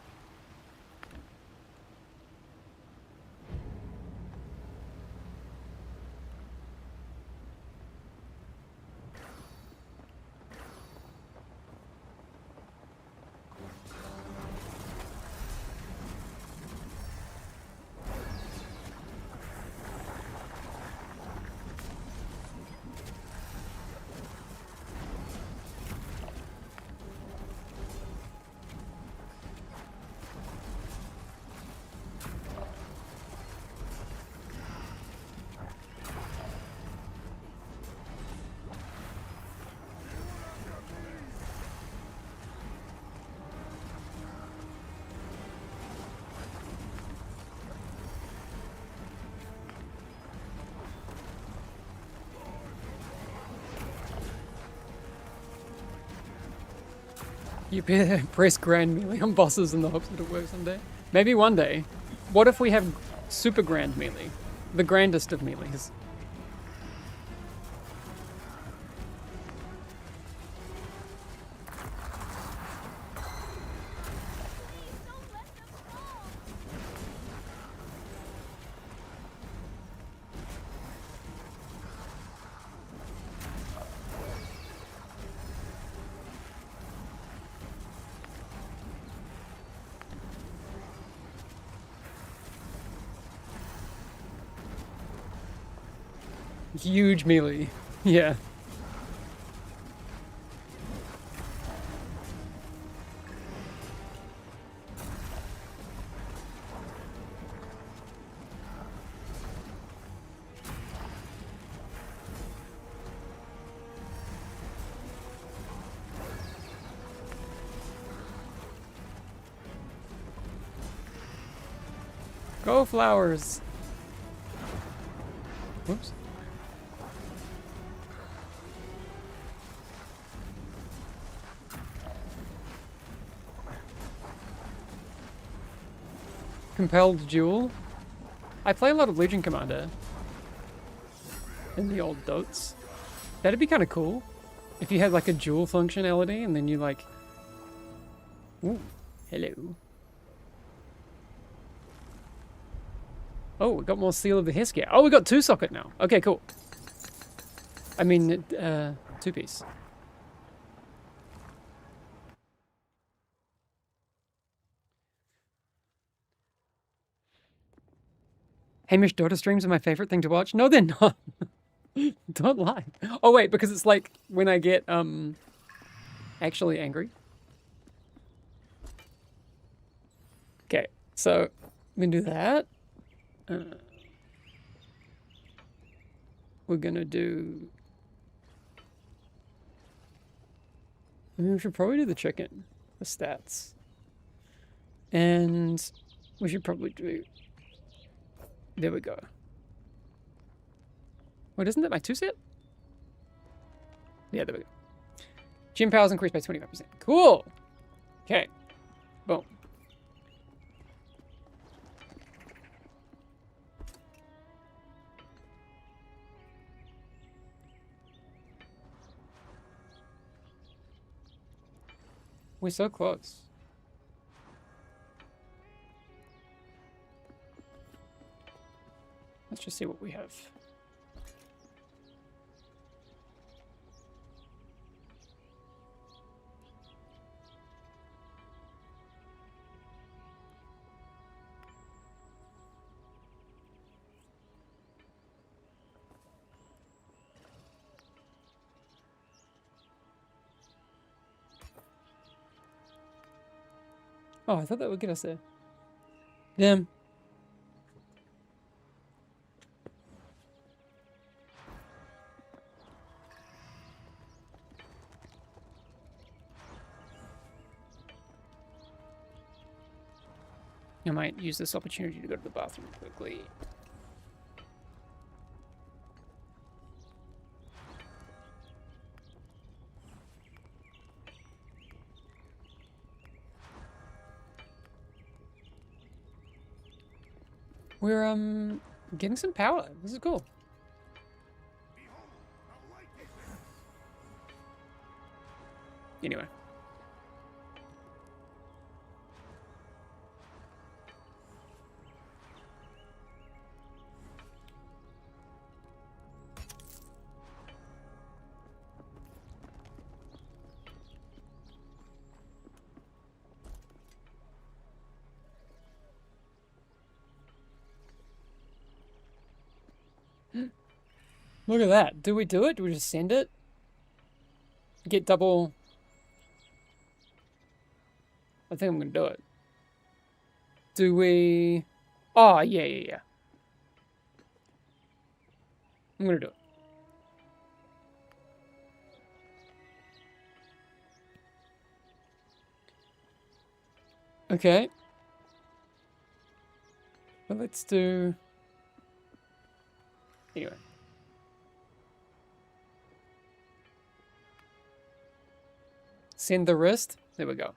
You press grand melee on bosses in the hopes that it works someday. Maybe one day. What if we have super grand melee? The grandest of melees. Huge melee. Yeah. Go flowers. Whoops. Compelled duel. I play a lot of Legion Commander in the old Dotes. That'd be kind of cool if you had like a duel functionality and then you like. Ooh, hello. Oh, we got more Seal of the Heskia. Oh, we got 2-socket now. Okay, cool. I mean, 2-piece. Hamish Dota streams are my favorite thing to watch. No, they're not. Don't lie. Oh, wait, because it's like when I get, actually angry. Okay, so I'm gonna do that. We're gonna do... I mean, we should probably do the chicken. The stats. And we should probably do... There we go. Wait, isn't that my 2-set? Yeah, there we go. Gym powers increased by 25%. Cool! Okay. Boom. We're so close. Let's just see what we have. Oh, I thought that would get us there. Damn. I might use this opportunity to go to the bathroom quickly. We're getting some power. This is cool. Anyway. Look at that. Do we do it? Do we just send it? Get double... I think I'm gonna do it. Do we... Oh, yeah. I'm gonna do it. Okay. But let's do... Anyway. Send the wrist. There we go.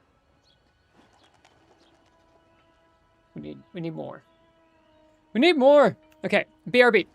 We need more. We need more! Okay, BRB.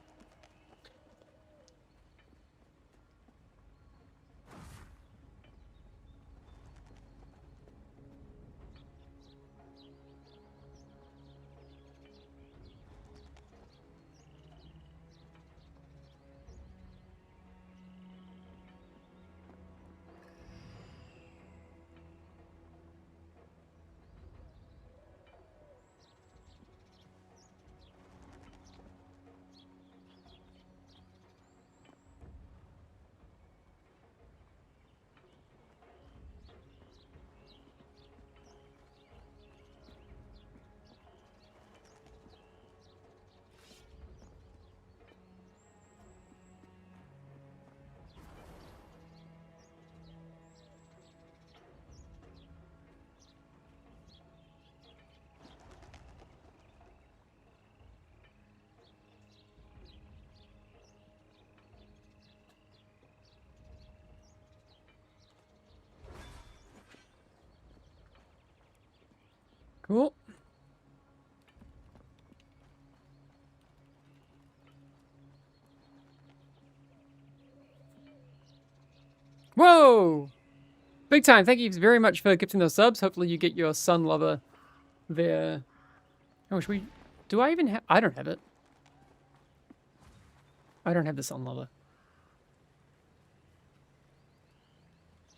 Cool. Whoa! Big time. Thank you very much for gifting those subs. Hopefully you get your sun lover there. Oh, should we... Do I even have... I don't have it. I don't have the sun lover.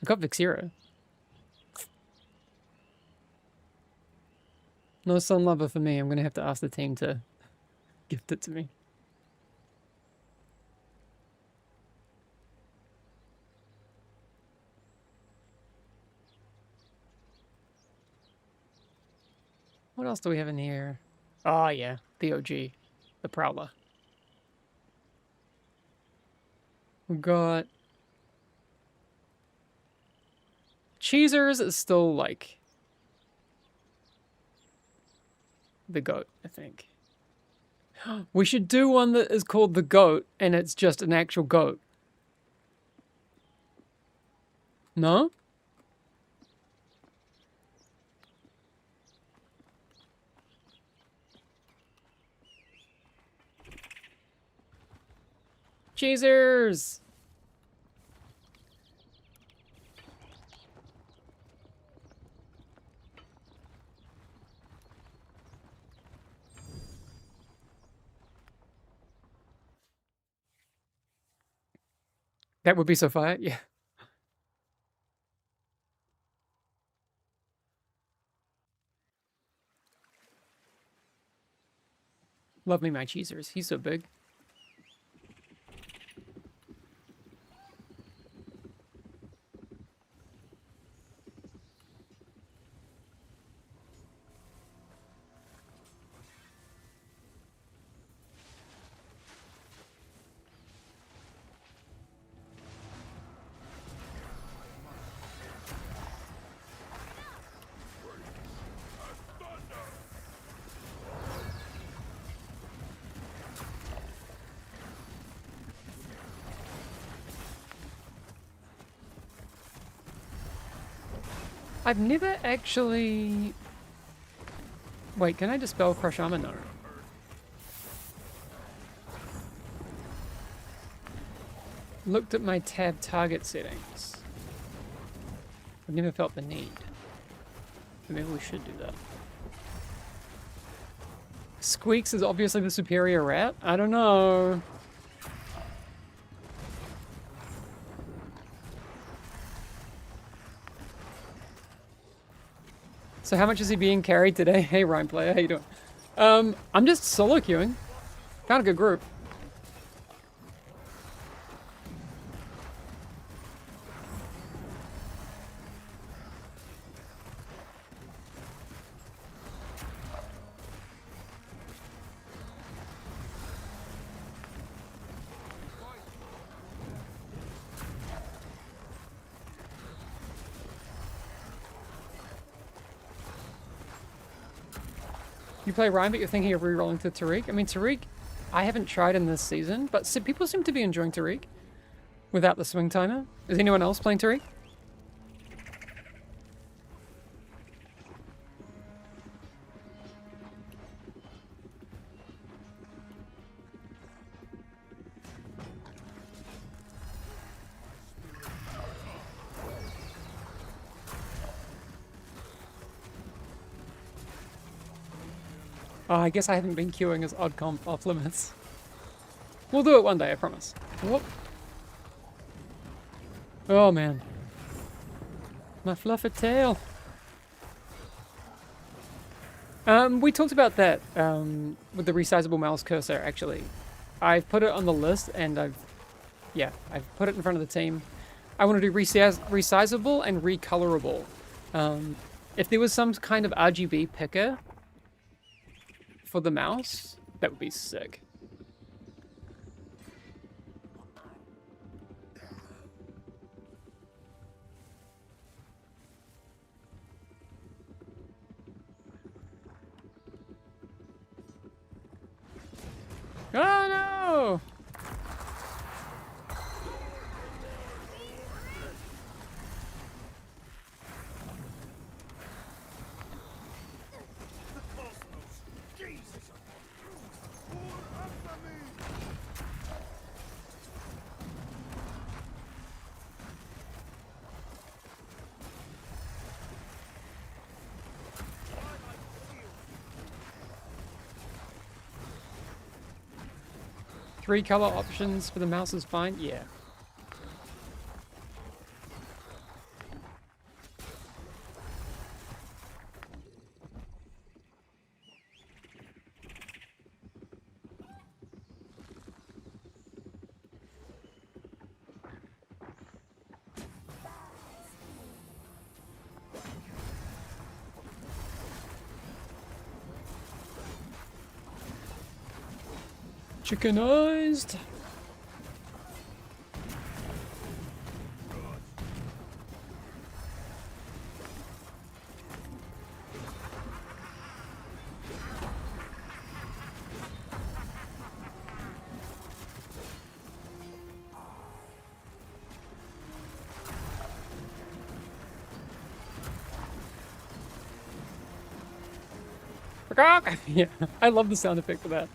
I've got Vixero. No sun lover for me. I'm going to have to ask the team to gift it to me. What else do we have in here? Oh, yeah. The OG. The Prowler. We've got... Cheesers is still, like... the goat, I think. We should do one that is called the goat, and it's just an actual goat. No? Cheezers! That would be so fire, yeah. Love me my cheezers. He's so big. I've never actually... Wait, can I dispel Crush Armor? No. Looked at my tab target settings. I've never felt the need. Maybe we should do that. Squeaks is obviously the superior rat? I don't know. So how much is he being carried today? Hey, Rhyme Player, how you doing? I'm just solo queuing. Found a good group. You play Ryan, but you're thinking of re-rolling to Tariq. I mean, Tariq, I haven't tried in this season, but people seem to be enjoying Tariq without the swing timer. Is anyone else playing Tariq? Oh, I guess I haven't been queuing as odd comp off limits. We'll do it one day, I promise. Whoop. Oh man. My fluffy tail. We talked about that with the resizable mouse cursor, actually. I've put it on the list and I've put it in front of the team. I want to do resizable and recolorable. If there was some kind of RGB picker for the mouse, that would be sick. Oh no! Three color options for the mouse is fine? Yeah. Chickenized. Yeah, I love the sound effect for that.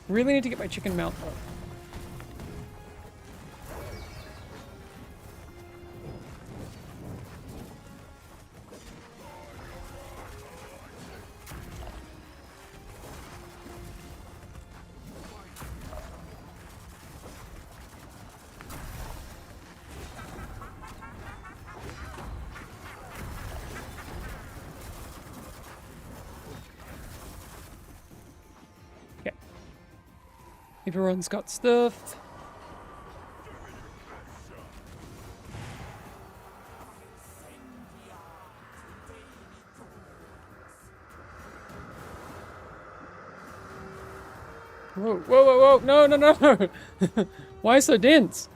Really need to get my chicken mount up. Everyone's got stuff. Whoa, whoa, whoa, whoa. No, no, no. Why so dense?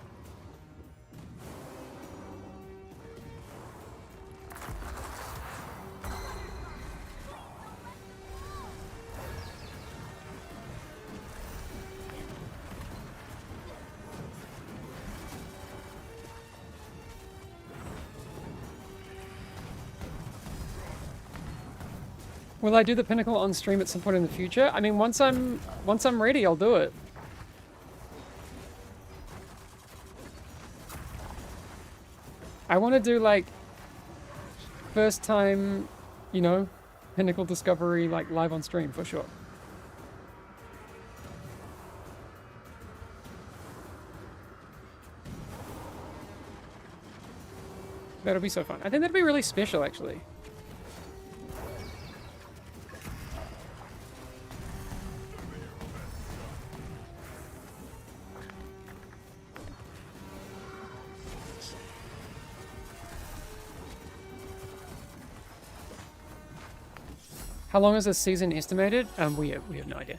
Will I do the pinnacle on stream at some point in the future? I mean, once I'm ready, I'll do it. I want to do like first time, you know, pinnacle discovery like live on stream for sure. That'll be so fun. I think that'd be really special actually. How long is this season estimated? We have no idea.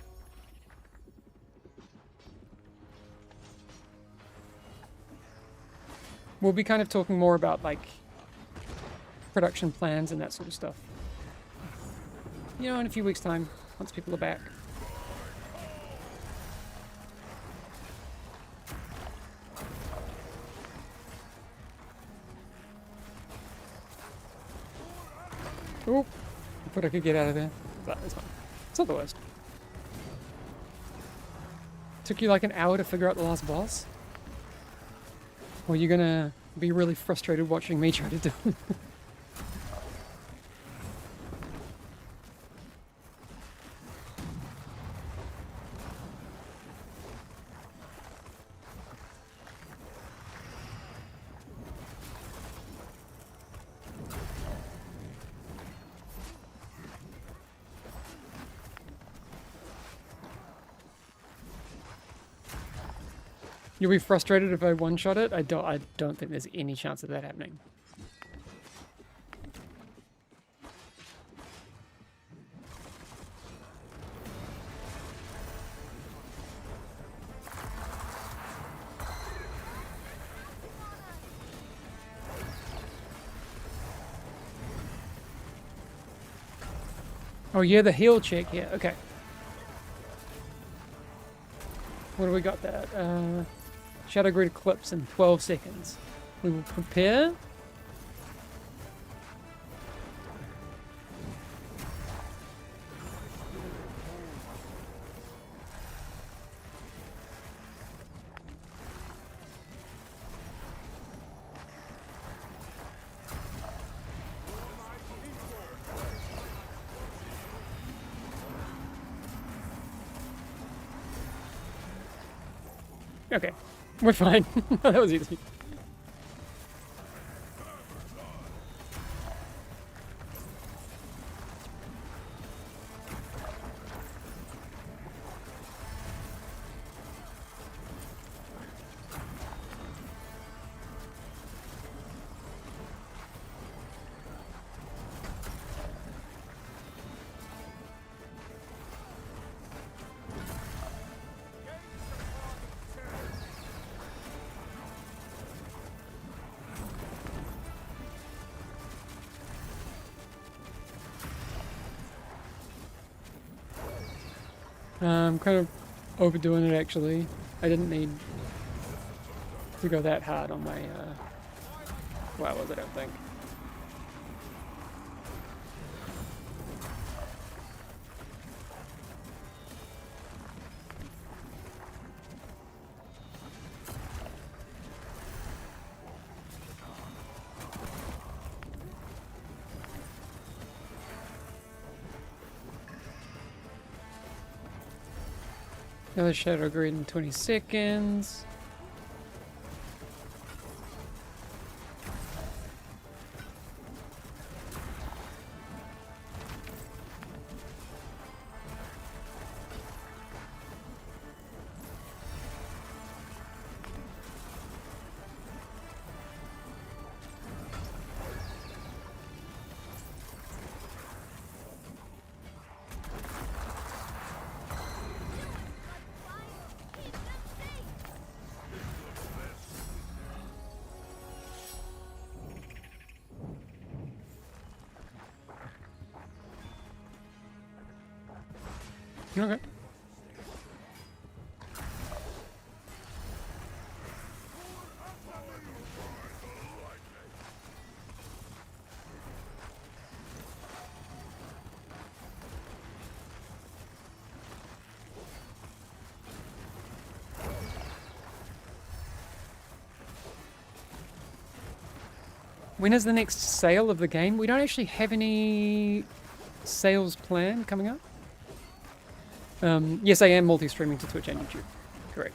We'll be kind of talking more about like production plans and that sort of stuff. You know, in a few weeks' time, once people are back. Ooh. I thought I could get out of there. It's fine. It's not the worst. Took you like an hour to figure out the last boss? Or you're gonna be really frustrated watching me try to do it? You'll be frustrated if I one-shot it? I don't think there's any chance of that happening. Oh yeah, the heal check, yeah, okay. What do we got there? Shadow Grid Eclipse in 12 seconds. We will prepare. Okay, we're fine. That was easy. I'm kind of overdoing it actually. I didn't need to go that hard on my flowers, I don't think. Another shadow grid in 20 seconds. Okay. When is the next sale of the game? We don't actually have any sales plan coming up. Yes, I am multi-streaming to Twitch and YouTube. Correct.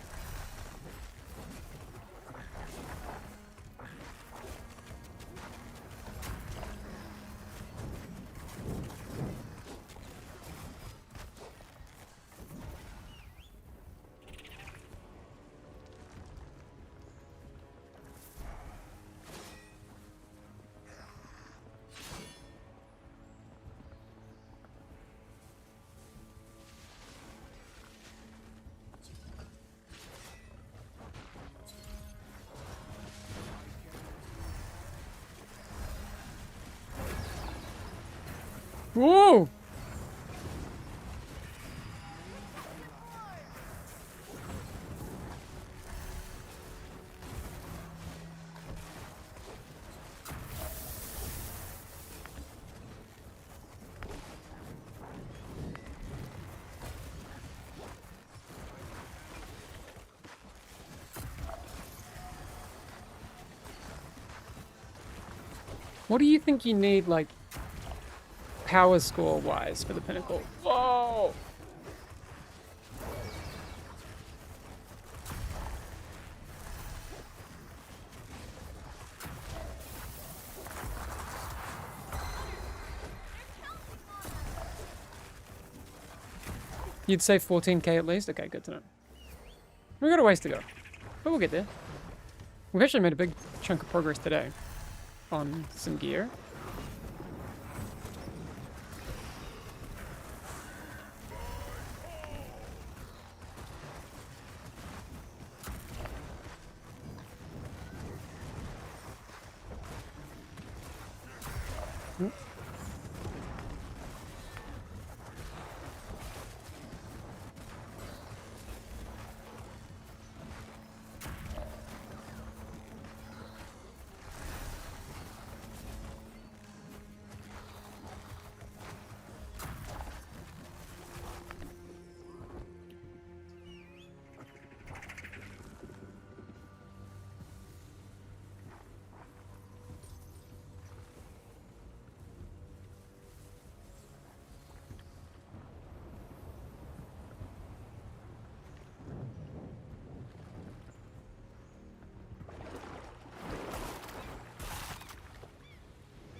Whoa! What do you think you need, like, power score wise for the pinnacle? Whoa! You'd say 14k at least? Okay, good to know. We've got a ways to go, but we'll get there. We've actually made a big chunk of progress today on some gear.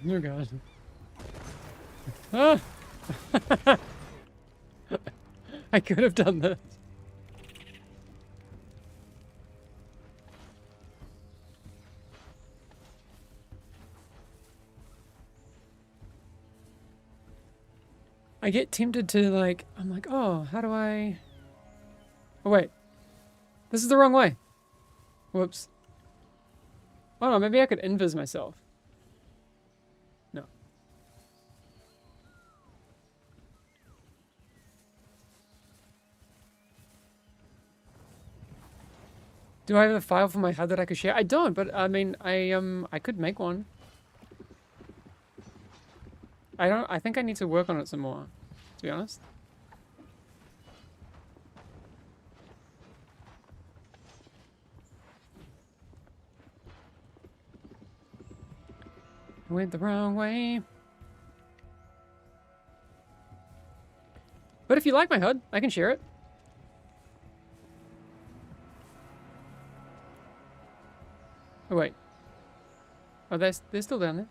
Oh god. Ah! I could have done this. I get tempted to, like, I'm like, oh, how do I... Oh wait. This is the wrong way. Whoops. Oh no, maybe I could invis myself. No. Do I have a file for my HUD that I could share? I don't, but I mean, I could make one. I think I need to work on it some more, to be honest. I went the wrong way. But if you like my HUD, I can share it. Oh, wait. Oh, they're still down there.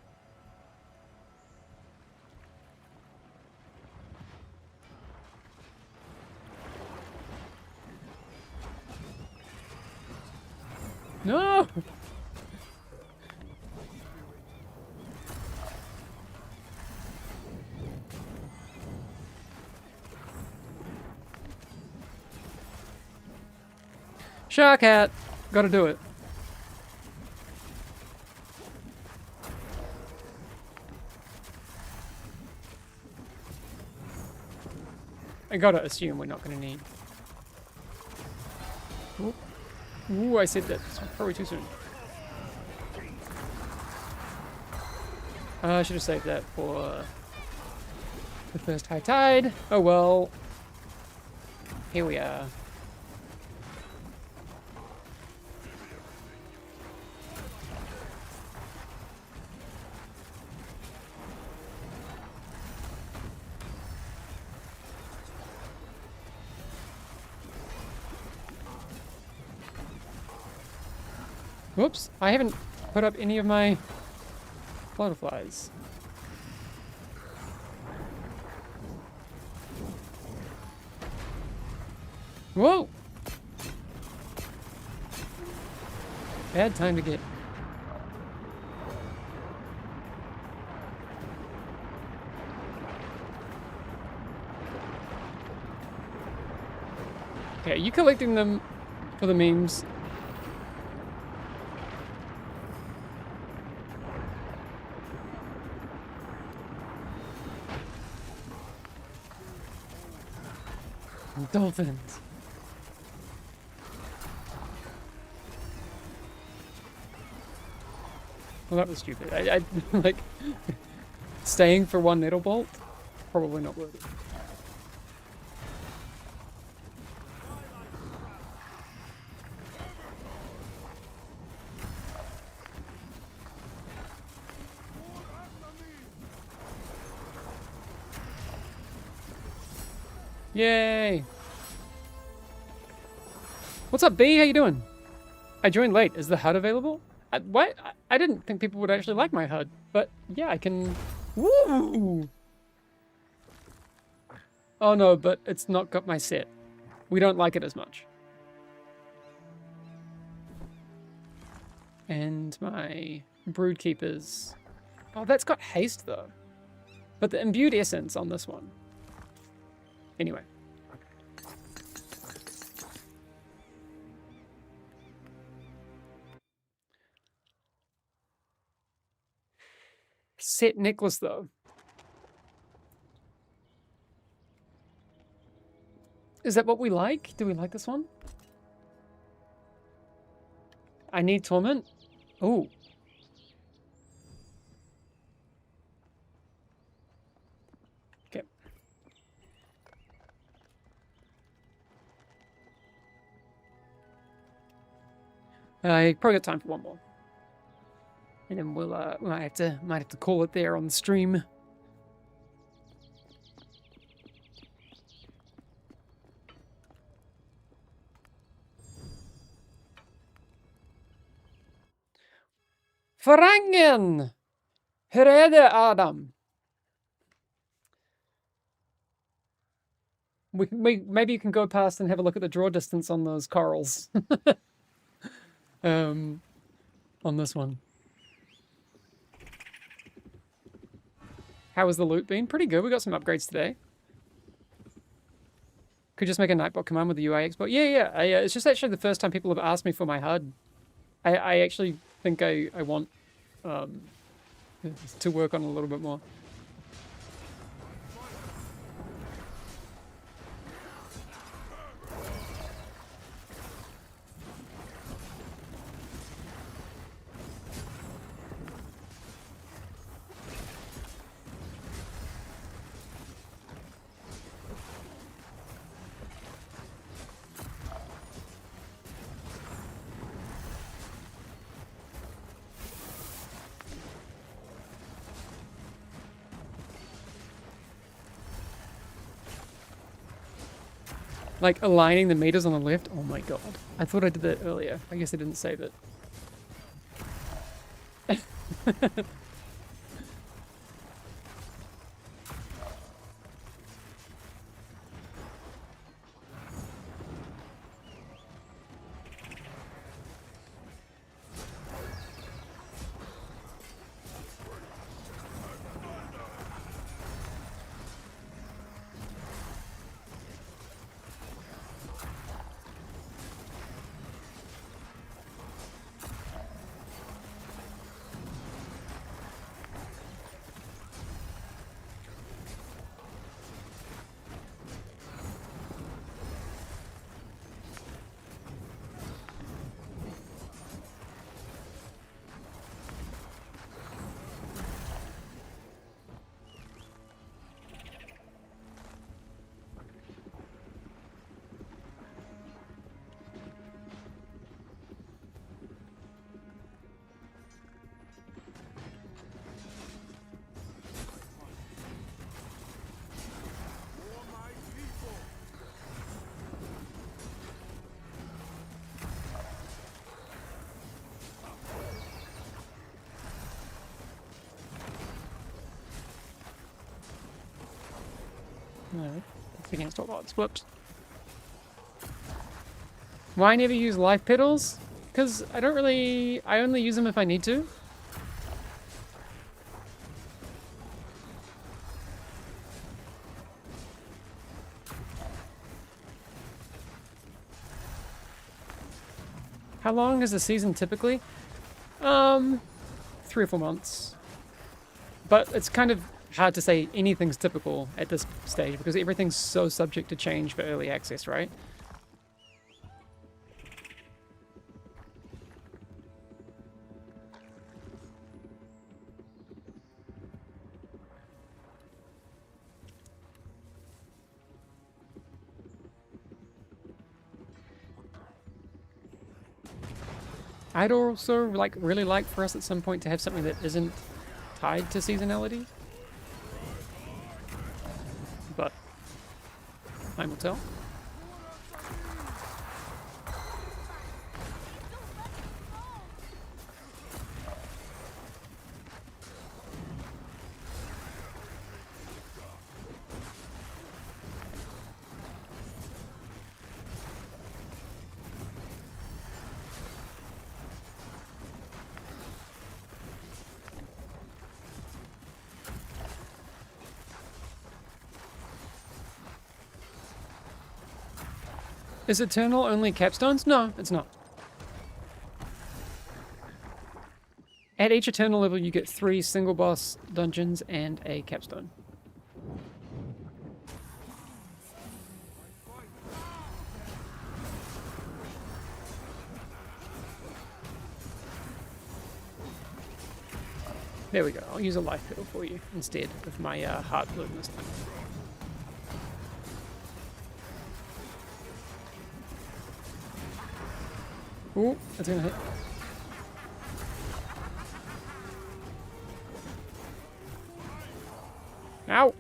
No! Shark hat! Gotta do it. I gotta assume we're not gonna need. Ooh, I said that probably too soon. I should have saved that for the first high tide. Oh well. Here we are. Whoops, I haven't put up any of my butterflies. Whoa! Bad time to get... Okay, are you collecting them for the memes? Dolphins. Well, that was stupid. I like staying for one nettle bolt. Probably not worth it. Yay! What's up, B? How you doing? I joined late. Is the HUD available? What? I didn't think people would actually like my HUD, but yeah, I can... Woo! Oh no, but it's not got my set. We don't like it as much. And my brood keepers... Oh, that's got haste though. But the imbued essence on this one. Anyway. Set necklace though. Is that what we like? Do we like this one? I need torment. Ooh. Okay. I probably got time for one more. And then we'll might have to call it there on the stream. Verangen! Herede Adam. Maybe you can go past and have a look at the draw distance on those corals. On this one. How has the loot been? Pretty good. We got some upgrades today. Could just make a Nightbot command with the UI export. Yeah. It's just actually the first time people have asked me for my HUD. I actually think I want to work on a little bit more. Like aligning the meters on the left. Oh my god. I thought I did that earlier. I guess I didn't save it. No, it's against all odds. Whoops. Why I never use life petals? Because I only use them if I need to. How long is the season typically? 3 or 4 months. But it's kind of hard to say anything's typical at this stage because everything's so subject to change for early access, right? I'd also really like for us at some point to have something that isn't tied to seasonality. But time will tell. Is Eternal only capstones? No, it's not. At each Eternal level, you get 3 single boss dungeons and a capstone. There we go. I'll use a life petal for you instead of my heart bloom this time. Ooh, that's gonna hit. Ow!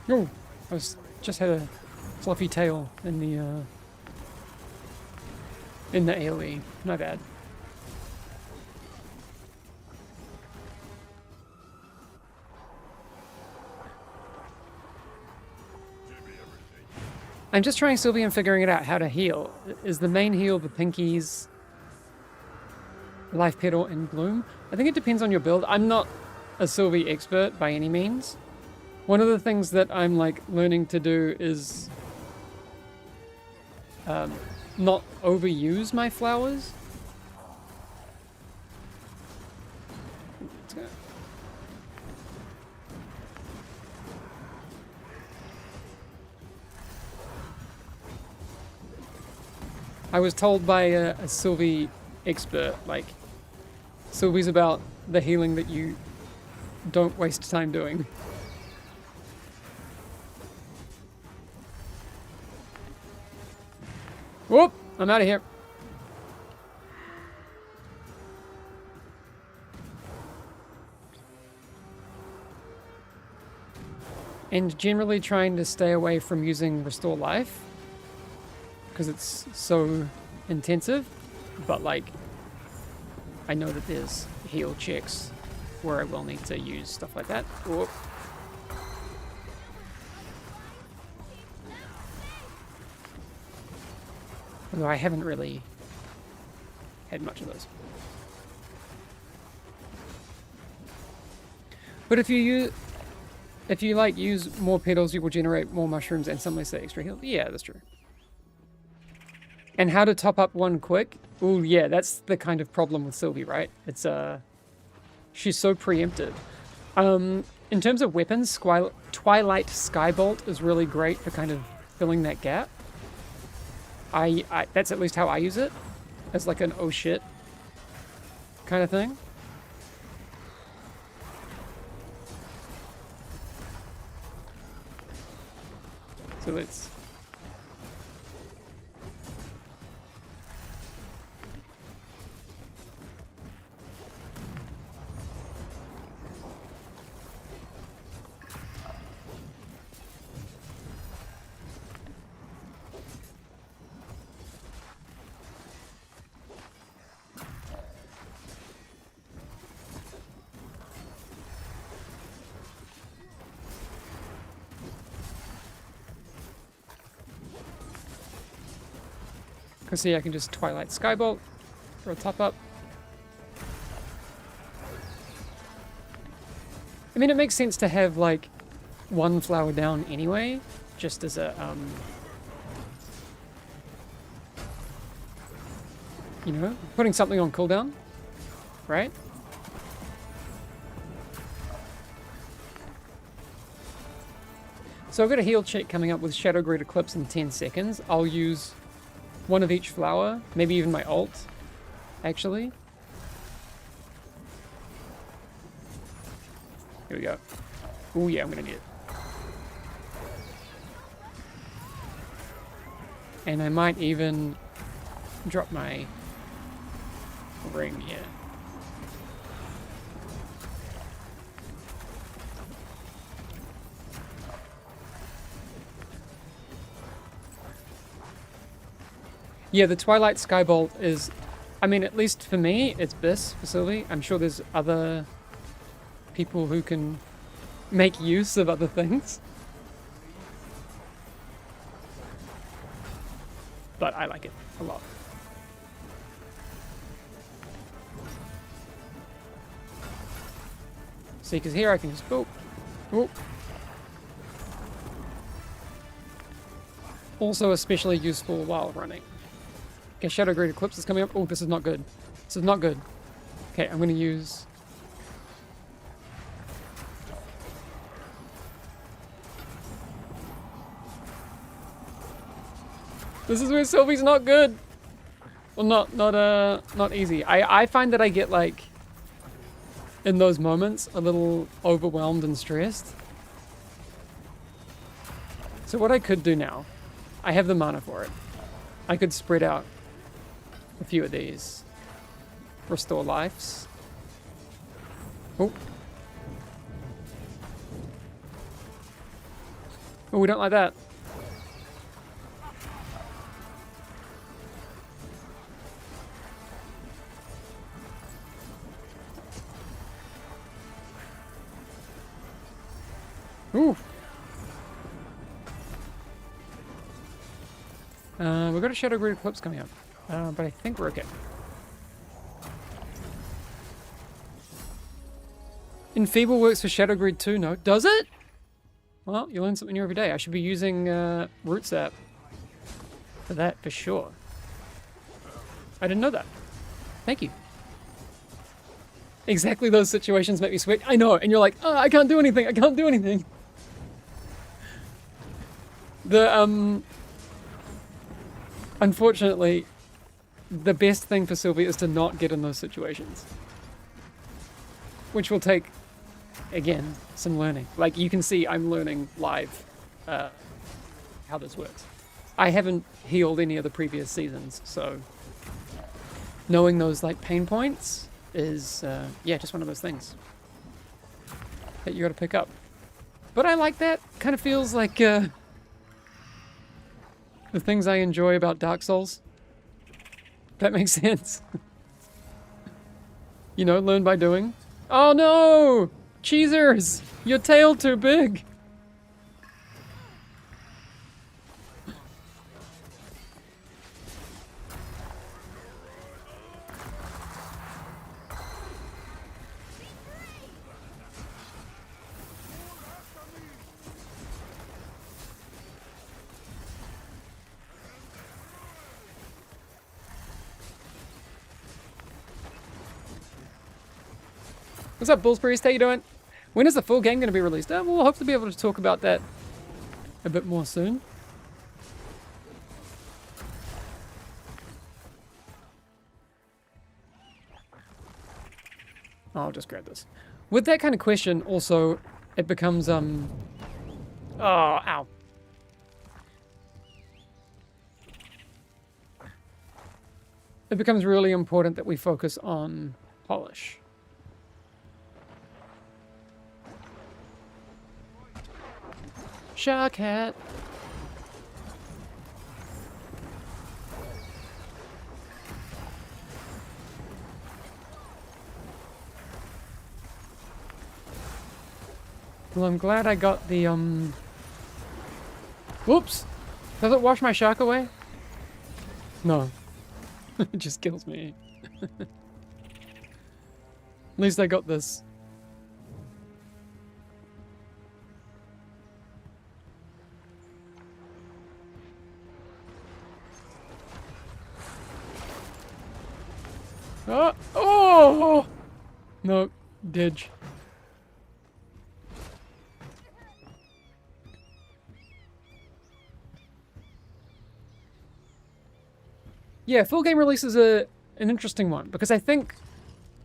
Oh, just had a fluffy tail in the AoE. My bad. I'm just trying Sylvie and figuring it out how to heal. Is the main heal the pinkies, life petal, and bloom? I think it depends on your build. I'm not a Sylvie expert by any means. One of the things that I'm learning to do is not overuse my flowers. I was told by a Sylvie expert, like, Sylvie's about the healing that you don't waste time doing. Whoop! I'm out of here. And generally trying to stay away from using Restore Life, because it's so intensive, but like, I know that there's heal checks where I will need to use stuff like that. Whoop. Although I haven't really had much of those. But if you like use more petals, you will generate more mushrooms and some less extra heal. Yeah, that's true. And how to top up one quick? Ooh, yeah, that's the kind of problem with Sylvie, right? It's she's so preemptive. In terms of weapons, Twilight Skybolt is really great for kind of filling that gap. That's at least how I use it, as like an oh shit kind of thing. So let's... Because see, I can just Twilight Skybolt for a top up. I mean, it makes sense to have like one flower down anyway, just as a you know, putting something on cooldown, right? So I've got a heal check coming up with Shadow Great Eclipse in 10 seconds. I'll use one of each flower, maybe even my ult, actually. Here we go. Oh yeah, I'm gonna need it. And I might even drop my ring, yeah. Yeah, the Twilight Skybolt is, I mean, at least for me, it's BIS for Sylvie. I'm sure there's other people who can make use of other things. But I like it a lot. See, because here I can just, boop, boop. Also especially useful while running. Okay, Shadow Great Eclipse is coming up. Oh, this is not good. This is not good. Okay, I'm going to use... This is where Sylvie's not good. Well, not easy. I find that I get, like, in those moments, a little overwhelmed and stressed. So what I could do now, I have the mana for it. I could spread out a few of these. Restore lives. Oh. Oh, we don't like that. Ooh. We've got a Shadow Great Eclipse coming up. But I think we're okay. Enfeeble works for Shadow Grid too, no? Does it? Well, you learn something new every day. I should be using Root Sap for that, for sure. I didn't know that. Thank you. Exactly those situations make me sweat. I know, and you're like, oh, I can't do anything, I can't do anything. The, unfortunately, the best thing for Sylvie is to not get in those situations. Which will take, again, some learning. Like, you can see I'm learning live how this works. I haven't healed any of the previous seasons, so knowing those, like, pain points is, yeah, just one of those things that you gotta pick up. But I like that. Kind of feels like the things I enjoy about Dark Souls. That makes sense. You know, learn by doing. Oh no! Cheesers! Your tail too big! What's up, Bulls Priest? How you doing? When is the full game going to be released? We'll hopefully be able to talk about that a bit more soon. I'll just grab this. With that kind of question, also, it becomes, oh, ow. It becomes really important that we focus on polish. Shark hat. Well, I'm glad I got the, whoops! Does it wash my shark away? No. It just kills me. At least I got this. Oh! Oh! No, didge. Yeah, full game release is an interesting one because I think,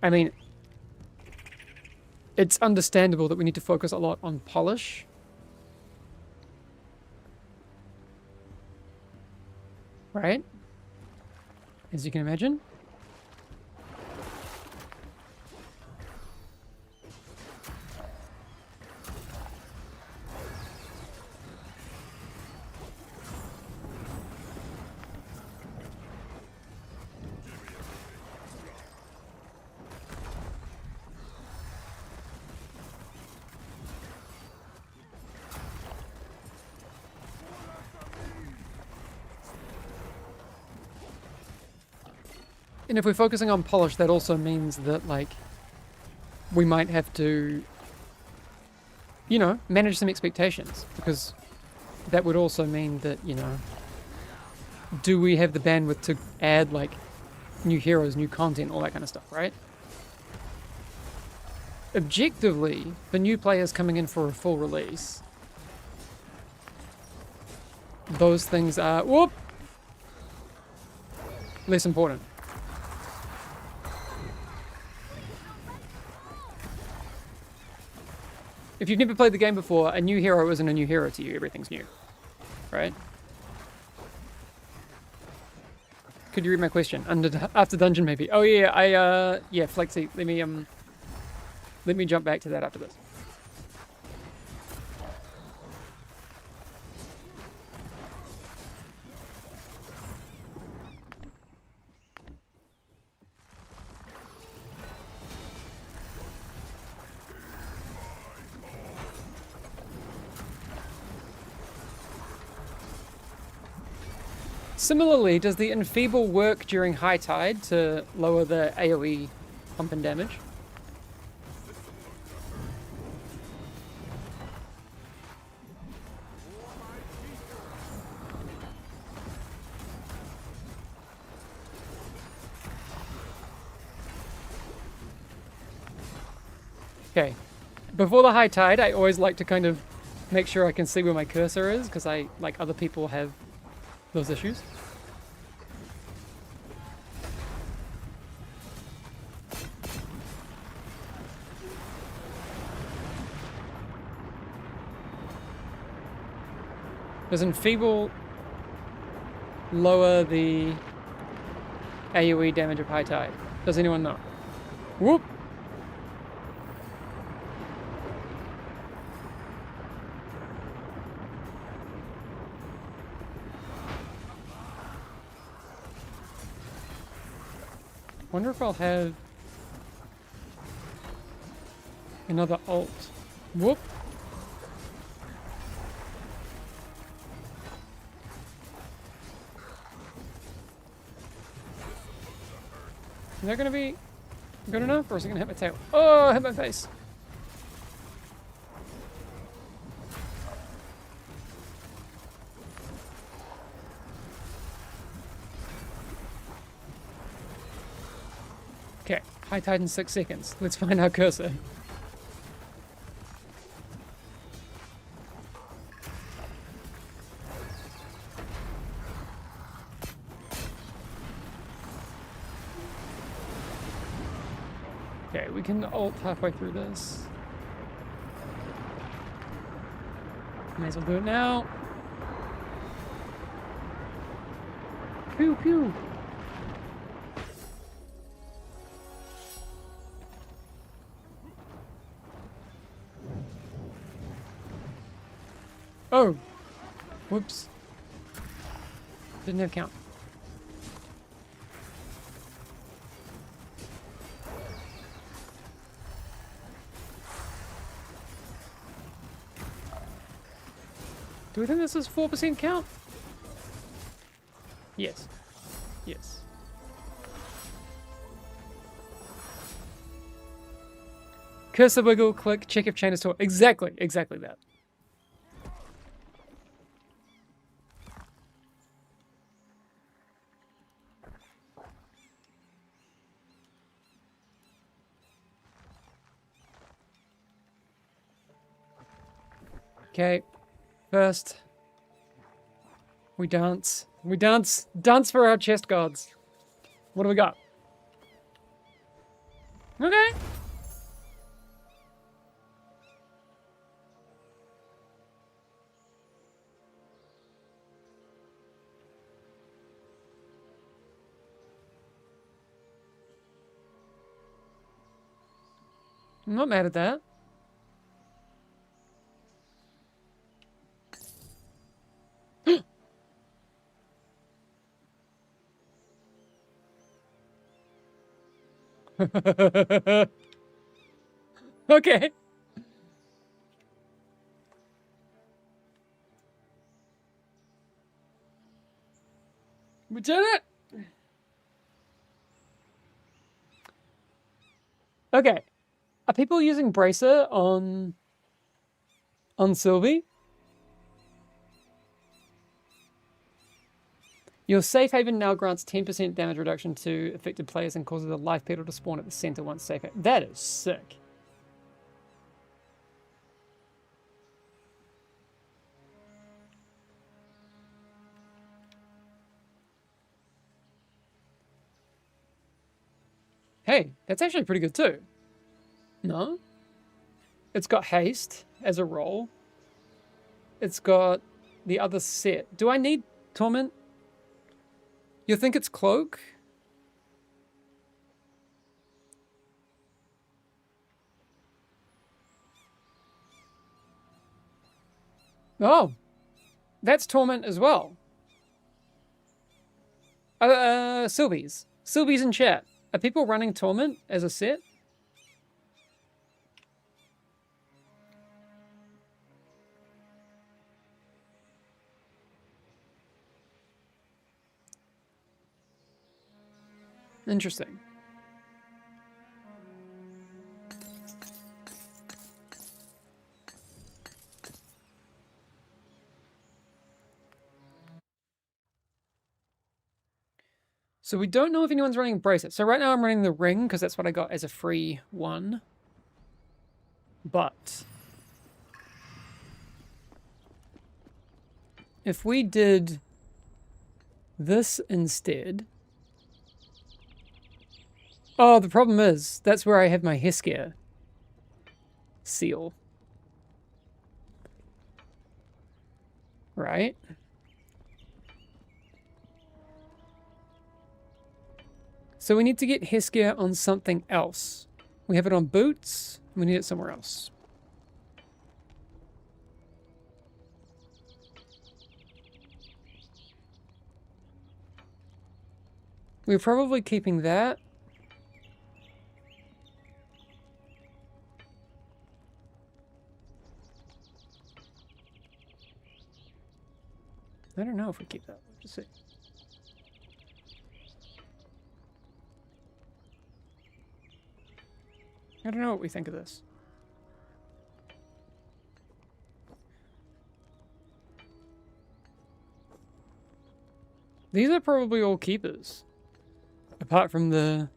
I mean, it's understandable that we need to focus a lot on polish. Right? As you can imagine. And if we're focusing on polish, that also means that, like, we might have to, you know, manage some expectations. Because that would also mean that, you know, do we have the bandwidth to add, like, new heroes, new content, all that kind of stuff, right? Objectively, for new players coming in for a full release, those things are, whoop, less important. If you've never played the game before, a new hero isn't a new hero to you. Everything's new, right? Could you read my question? After dungeon, maybe. Oh yeah, yeah, Flexi. Let me jump back to that after this. Similarly, does the enfeeble work during high tide to lower the AoE pump and damage? Okay, before the high tide, I always like to kind of make sure I can see where my cursor is, because like other people have those issues. Does enfeeble lower the AoE damage of high tide? Does anyone know? Whoop! Wonder if I'll have another ult. Whoop! Is that gonna be good enough, or is it gonna hit my tail? Oh, I hit my face. Okay, high tide in 6 seconds. Let's find our cursor. Okay, we can ult halfway through this. May as well do it now. Pew pew. Oh! Whoops. Didn't have count. Do we think this is 4% count? Yes. Yes. Cursor wiggle, click, check if chain is tall. Exactly that. Okay, first, we dance. We dance. Dance for our chest gods. What do we got? Okay. I'm not mad at that. Okay. We did it. Okay. Are people using Bracer on Sylvie? Your safe haven now grants 10% damage reduction to affected players and causes a life pedal to spawn at the center once safe haven. That is sick. Hey, that's actually pretty good too. No? It's got haste as a roll. It's got the other set. Do I need torment? You think it's cloak? Oh, that's torment as well. Sylvie's in chat. Are people running torment as a set? Interesting. So we don't know if anyone's running bracelet. So right now I'm running the ring because that's what I got as a free one. But if we did this instead. Oh, the problem is that's where I have my Heskia seal. Right? So we need to get Heskia on something else. We have it on boots. We need it somewhere else. We're probably keeping that. I don't know if we keep that. Let's see. I don't know what we think of this. These are probably all keepers. Apart from the...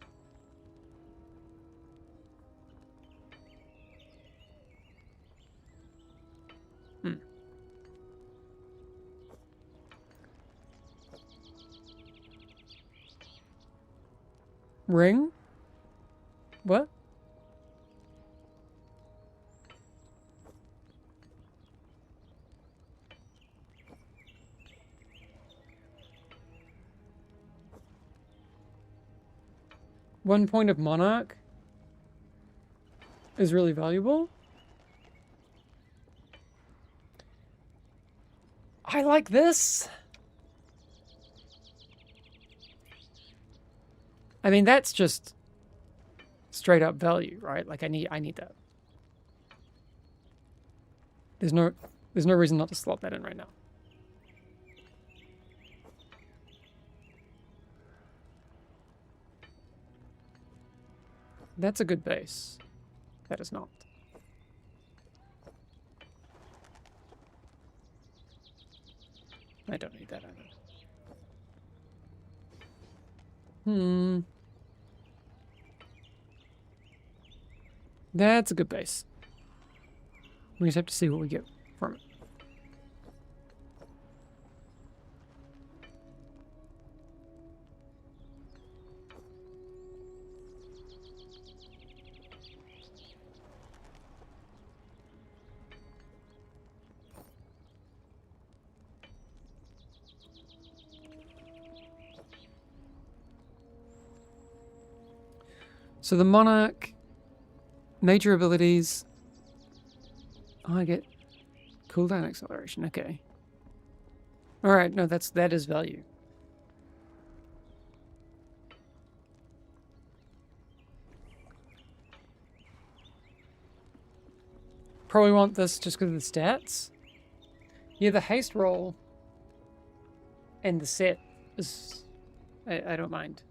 Ring? What? One point of Monarch is really valuable. I like this. I mean, that's just straight up value, right? Like I need that. There's no reason not to slot that in right now. That's a good base. That is not. I don't need that either. That's a good base. We just have to see what we get from it. So the Monarch, major abilities. Oh, I get cooldown acceleration. Okay. All right. No, that is value. Probably want this just because of the stats. Yeah, the haste roll and the set is... I don't mind.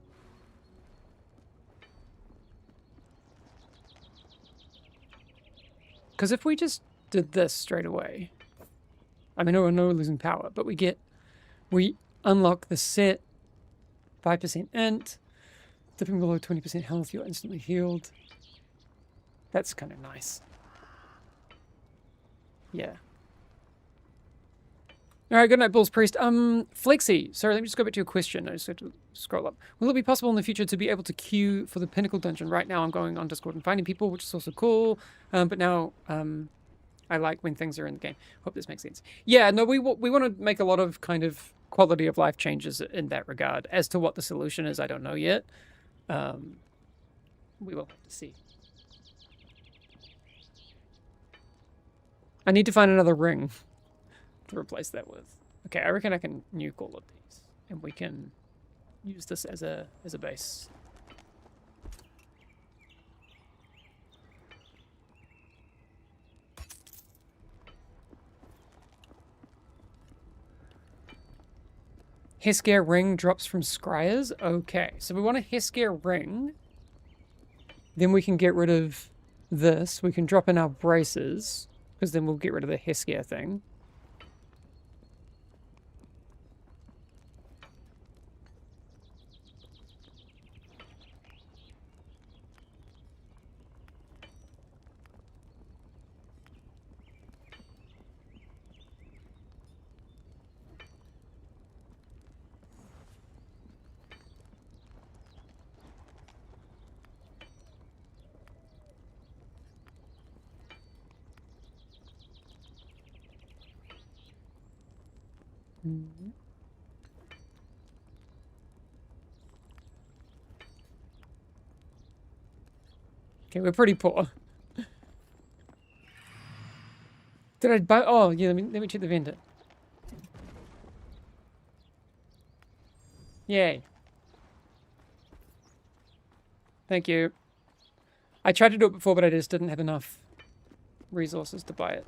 Because if we just did this straight away, I mean, no, we're losing power, but we unlock the set, 5% int, dipping below 20% health, you're instantly healed. That's kind of nice. Yeah. All right, good night, Bulls Priest. Flexi, sorry, let me just go back to your question. I just have to scroll up. Will it be possible in the future to be able to queue for the Pinnacle Dungeon? Right now I'm going on Discord and finding people, which is also cool. But now I like when things are in the game. Hope this makes sense. Yeah, no, we want to make a lot of kind of quality of life changes in that regard. As to what the solution is, I don't know yet. We will have to see. I need to find another ring to replace that with. Okay, I reckon I can nuke all of these, and we can use this as a base. Heskia ring drops from Scryers. Okay, so we want a Heskia ring. Then we can get rid of this. We can drop in our braces, because then we'll get rid of the Heskia thing. Mm-hmm. Okay, we're pretty poor. Did I buy? Oh, yeah. Let me check the vendor. Yay! Thank you. I tried to do it before, but I just didn't have enough resources to buy it.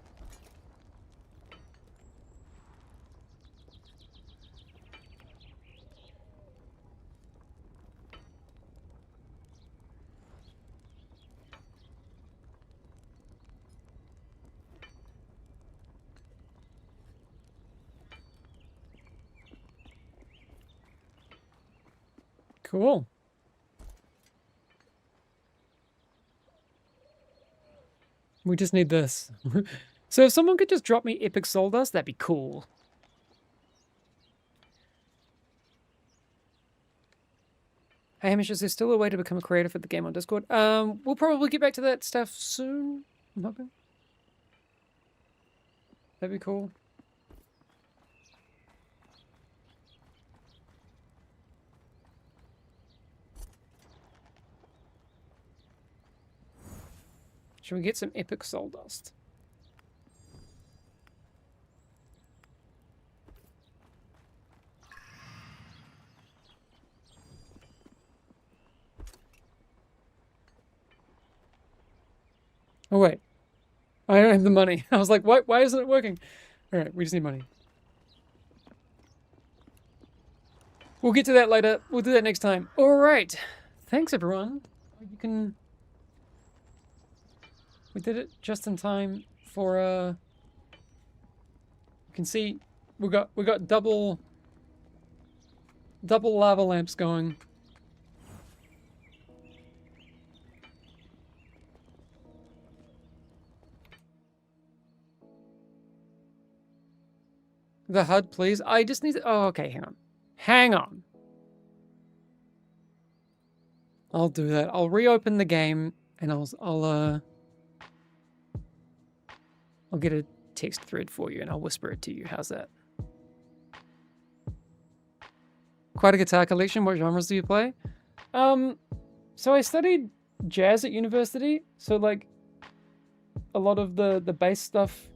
Cool. We just need this. So if someone could just drop me epic soul dust, that'd be cool. Hey Hamish, is there still a way to become a creator for the game on Discord? We'll probably get back to that stuff soon. I'm hoping. That'd be cool. Should we get some epic soul dust? Oh wait, I don't have the money. I was like, why isn't it working? All right, we just need money. We'll get to that later. We'll do that next time. All right. Thanks, everyone. You can... We did it just in time for, you can see we got double lava lamps going. The HUD, please. I just need to... Oh, okay, hang on. Hang on. I'll do that. I'll reopen the game and I'll get a text thread for you and I'll whisper it to you. How's that? Quite a guitar collection. What genres do you play? So I studied jazz at university. So like a lot of the bass stuff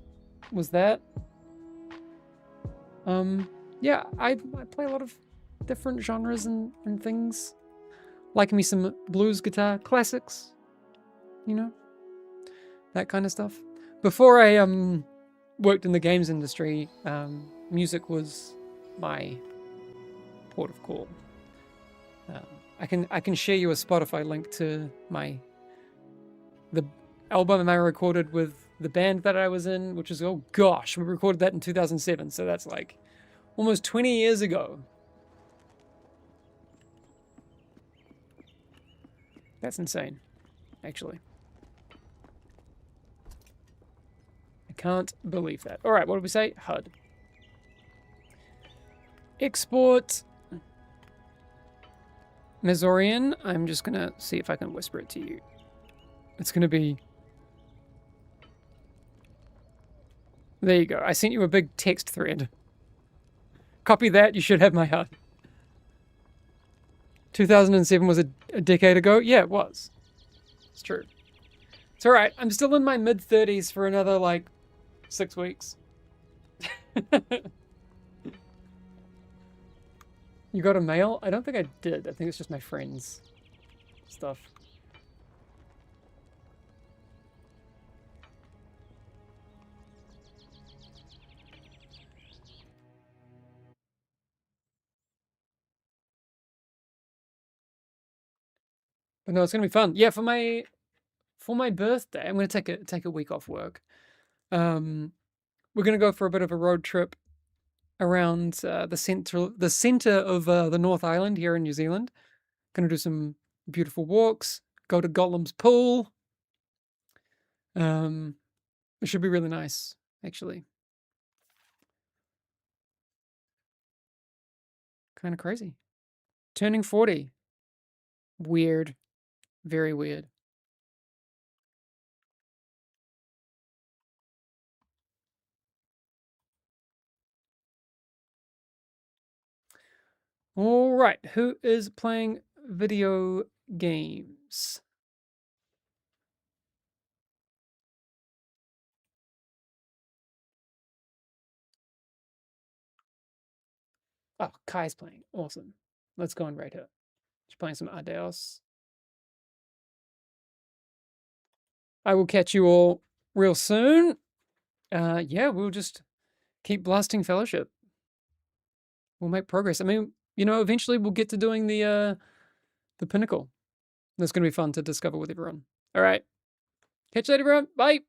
was that. Yeah, I play a lot of different genres and things. Like me some blues guitar classics, you know, that kind of stuff. Before I worked in the games industry, music was my port of call. I can share you a Spotify link to the album I recorded with the band that I was in, which is, oh gosh, we recorded that in 2007, so that's like almost 20 years ago. That's insane, actually. I can't believe that. All right, what did we say? HUD. Export Mezorian. I'm just gonna see if I can whisper it to you. It's gonna be... There you go. I sent you a big text thread. Copy that, you should have my HUD. 2007 was a decade ago? Yeah, it was. It's true. It's alright. I'm still in my mid-30s for another, like, 6 weeks. You got a mail? I don't think I did. I think it's just my friend's stuff. But no, it's gonna be fun. Yeah, for my birthday, I'm gonna take a week off work. We're gonna go for a bit of a road trip around the center of the North Island here in New Zealand. Gonna do some beautiful walks. Go to Gollum's pool. It should be really nice, actually. Kind of crazy. Turning 40. Weird. Very weird. All right, who is playing video games? Oh, Kai's playing. Awesome. Let's go and rate her. She's playing some Ardeos. I will catch you all real soon. Yeah, we'll just keep blasting Fellowship. We'll make progress. I mean, you know, eventually we'll get to doing the Pinnacle. That's going to be fun to discover with everyone. All right. Catch you later, everyone. Bye.